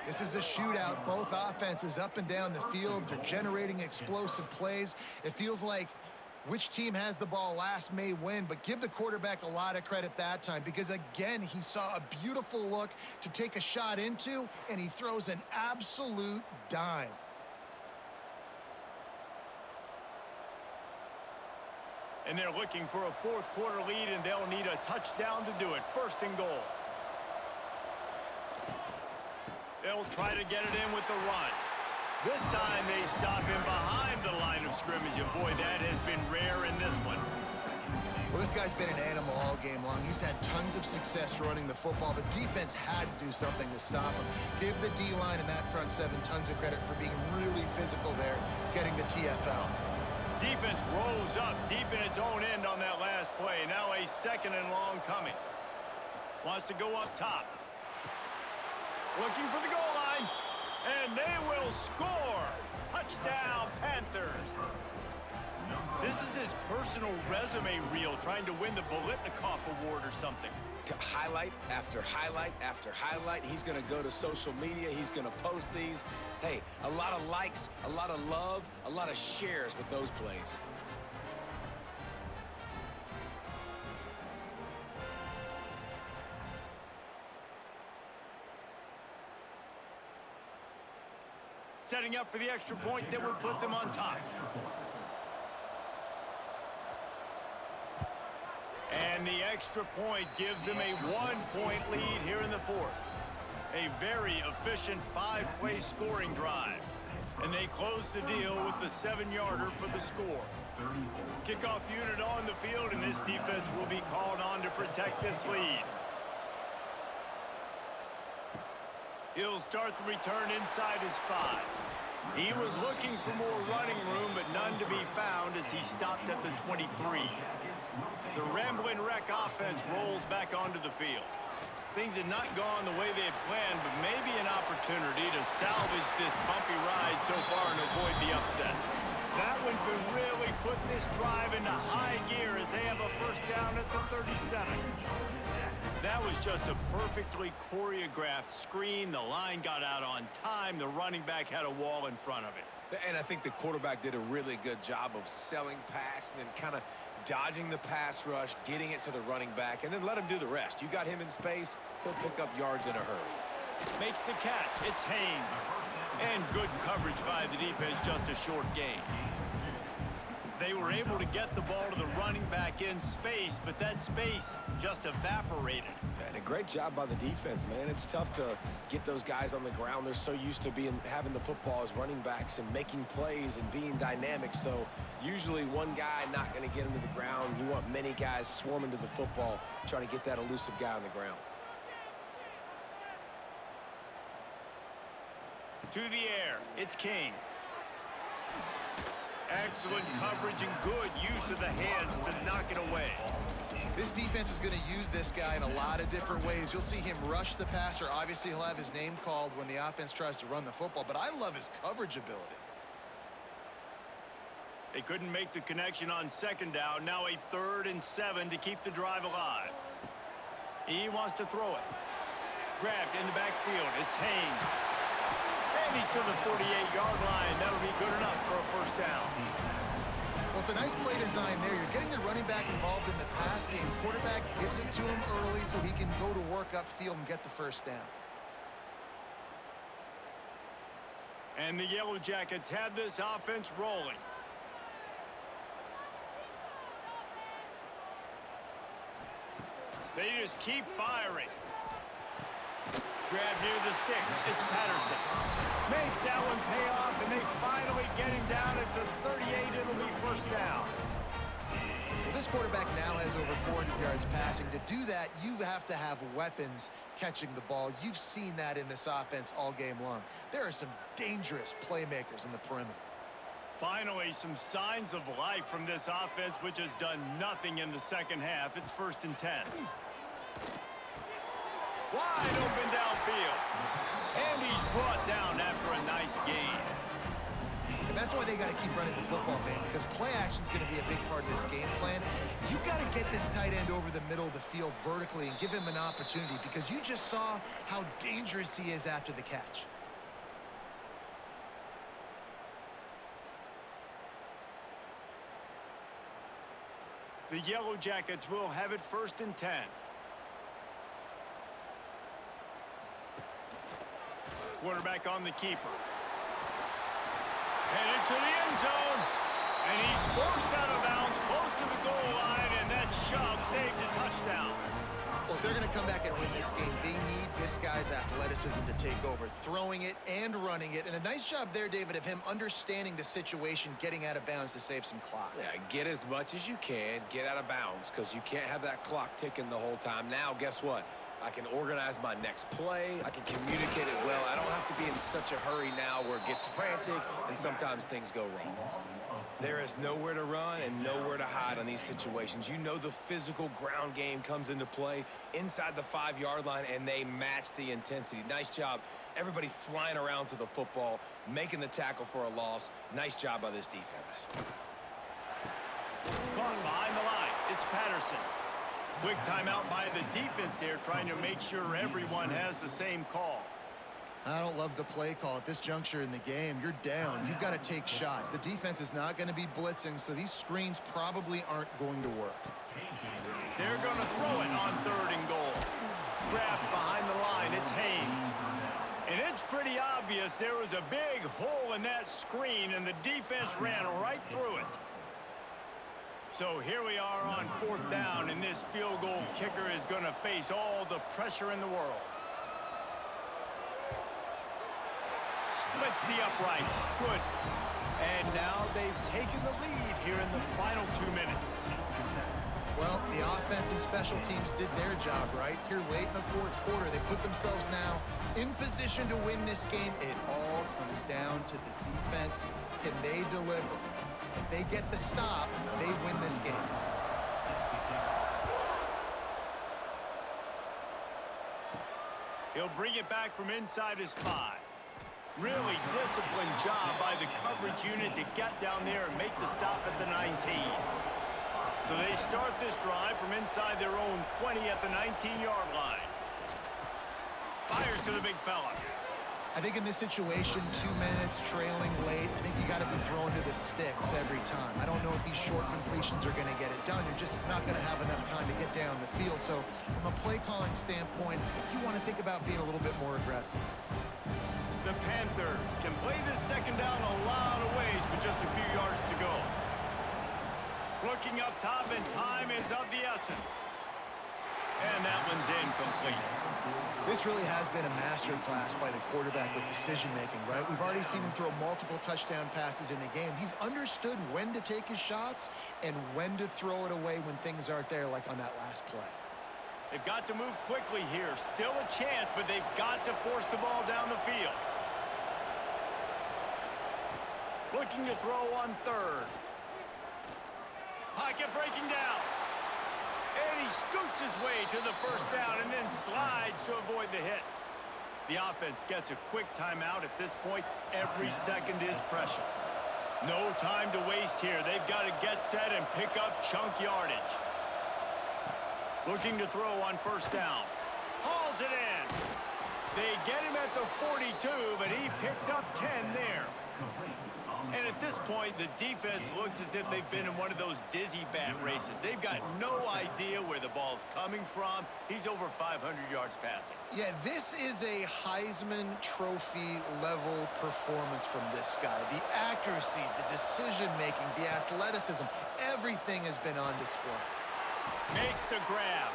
This is a shootout. Both offenses up and down the field. They're generating explosive plays. It feels like which team has the ball last may win, but give the quarterback a lot of credit that time because, again, he saw a beautiful look to take a shot into, and he throws an absolute dime. And they're looking for a 4th quarter lead, and they'll need a touchdown to do it. 1st and goal. They'll try to get it in with the run. This time they stop him behind the line of scrimmage, and boy, that has been rare in this one. Well, this guy's been an animal all game long. He's had tons of success running the football. The defense had to do something to stop him. Give the D-line and that front 7 tons of credit for being really physical there, getting the TFL. Defense rose up deep in its own end on that last play. Now a 2nd and long coming. Wants to go up top. Looking for the goal line. And they will score. Touchdown, Panthers. This is his personal resume reel, trying to win the Bolitnikoff Award or something. Highlight after highlight after highlight. He's going to go to social media. He's going to post these. Hey, a lot of likes, a lot of love, a lot of shares with those plays. Setting up for the extra point that would put them on top. And And the extra point gives them a 1-point lead here in the fourth. A very efficient 5-play scoring drive. And they close the deal with the 7-yarder for the score. Kickoff unit on the field, and this defense will be called on to protect this lead. He'll start the return inside his 5. He was looking for more running room, but none to be found as he stopped at the 23. The Ramblin' Wreck offense rolls back onto the field. Things had not gone the way they had planned, but maybe an opportunity to salvage this bumpy ride so far and avoid the upset. That one could really put this drive into high gear as they have a first down at the 37. That was just a perfectly choreographed screen. The line got out on time. The running back had a wall in front of it. And I think the quarterback did a really good job of selling pass and then kind of dodging the pass rush, getting it to the running back, and then let him do the rest. You got him in space, he'll pick up yards in a hurry. Makes the catch. It's Haynes. And good coverage by the defense, just a short gain. They were able to get the ball to the running back in space, but that space just evaporated. And a great job by the defense, man. It's tough to get those guys on the ground. They're so used to having the football as running backs and making plays and being dynamic. So usually one guy not going to get him to the ground. You want many guys swarming to the football, trying to get that elusive guy on the ground. To the air, it's King. Excellent coverage and good use of the hands to knock it away. This defense is going to use this guy in a lot of different ways. You'll see him rush the passer. Obviously, he'll have his name called when the offense tries to run the football, but I love his coverage ability. They couldn't make the connection on second down. Now a 3rd and 7 to keep the drive alive. He wants to throw it. Grabbed in the backfield. It's Haynes. And he's to the 48-yard line. That'll be good enough for a first down. Well, it's a nice play design there. You're getting the running back involved in the pass game. Quarterback gives it to him early so he can go to work upfield and get the first down. And the Yellow Jackets had this offense rolling. They just keep firing. Grab near the sticks. It's Patterson. Makes that one pay off, and they finally get him down at the 38. It'll be first down. Well, this quarterback now has over 400 yards passing. To do that, you have to have weapons catching the ball. You've seen that in this offense all game long. There are some dangerous playmakers in the perimeter. Finally, some signs of life from this offense, which has done nothing in the second half. It's 1st and 10. Wide open downfield. And he's brought down after a nice gain. And that's why they got to keep running the football, man, because play action is going to be a big part of this game plan. You've got to get this tight end over the middle of the field vertically and give him an opportunity, because you just saw how dangerous he is after the catch. The Yellow Jackets will have it 1st and 10. Quarterback on the keeper. Headed to the end zone. And he's forced out of bounds close to the goal line, and that shove saved a touchdown. Well, if they're going to come back and win this game, they need this guy's athleticism to take over, throwing it and running it. And a nice job there, David, of him understanding the situation, getting out of bounds to save some clock. Yeah, get as much as you can, get out of bounds, because you can't have that clock ticking the whole time. Now, guess what? I can organize my next play. I can communicate it well. I don't have to be in such a hurry now where it gets frantic and sometimes things go wrong. There is nowhere to run and nowhere to hide on these situations. You know the physical ground game comes into play inside the 5-yard line, and they match the intensity. Nice job. Everybody flying around to the football, making the tackle for a loss. Nice job by this defense. Caught behind the line. It's Patterson. Quick timeout by the defense there, trying to make sure everyone has the same call. I don't love the play call at this juncture in the game. You're down. You've got to take shots. The defense is not going to be blitzing, so these screens probably aren't going to work. They're going to throw it on 3rd and goal. Grabbed behind the line. It's Haynes. And it's pretty obvious there was a big hole in that screen, and the defense ran right through it. So here we are on 4th down, and this field goal kicker is going to face all the pressure in the world. Splits the uprights. Good. And now they've taken the lead here in the final 2 minutes. Well, the offense and special teams did their job, right? Here late in the 4th quarter, they put themselves now in position to win this game. It all comes down to the defense. Can they deliver? If they get the stop, they win this game. He'll bring it back from inside his 5. Really disciplined job by the coverage unit to get down there and make the stop at the 19. So they start this drive from inside their own 20 at the 19-yard line. Fires to the big fella. I think in this situation, 2 minutes, trailing late, I think you got to be thrown to the sticks every time. I don't know if these short completions are going to get it done. You're just not going to have enough time to get down the field. So from a play calling standpoint, you want to think about being a little bit more aggressive. The Panthers can play this second down a lot of ways with just a few yards to go. Looking up top, and time is of the essence. And that one's incomplete. This really has been a masterclass by the quarterback with decision-making, right? We've already seen him throw multiple touchdown passes in the game. He's understood when to take his shots and when to throw it away when things aren't there, like on that last play. They've got to move quickly here. Still a chance, but they've got to force the ball down the field. Looking to throw on 3rd. Pocket breaking down. And he scoots his way to the 1st down and then slides to avoid the hit. The offense gets a quick timeout at this point. Every second is precious. No time to waste here. They've got to get set and pick up chunk yardage. Looking to throw on 1st down. Hauls it in. They get him at the 42, but he picked up 10 there. And at this point, the defense looks as if they've been in one of those dizzy bat races. They've got no idea where the ball's coming from. He's over 500 yards passing. Yeah, this is a Heisman Trophy level performance from this guy. The accuracy, the decision-making, the athleticism, everything has been on display. Makes the grab.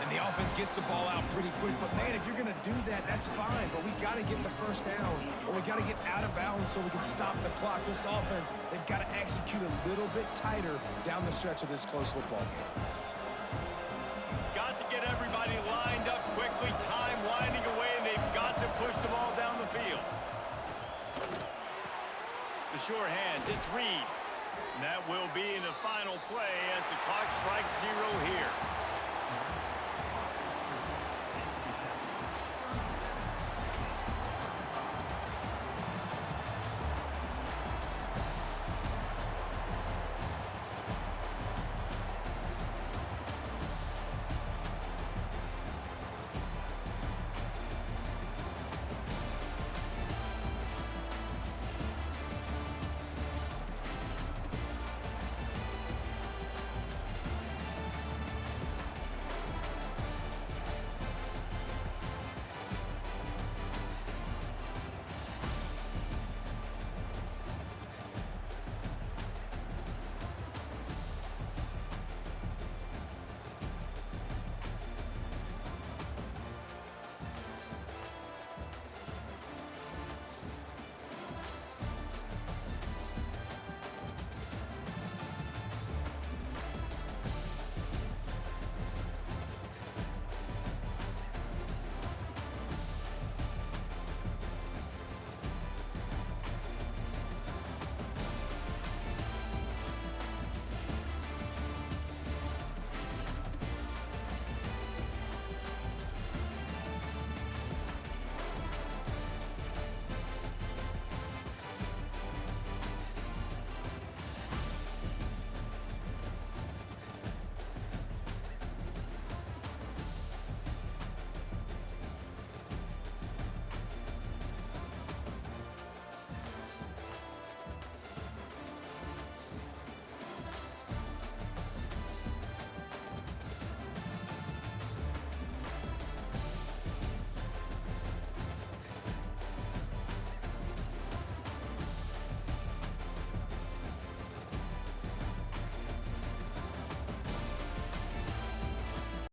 And the offense gets the ball out pretty quick. But, man, if you're going to do that, that's fine. But we got to get the 1st down, or we got to get out of bounds so we can stop the clock. This offense, they've got to execute a little bit tighter down the stretch of this close football game. Got to get everybody lined up quickly. Time winding away, and they've got to push the ball down the field. The sure hands, it's Reed. And that will be in the final play as the clock strikes 0 here.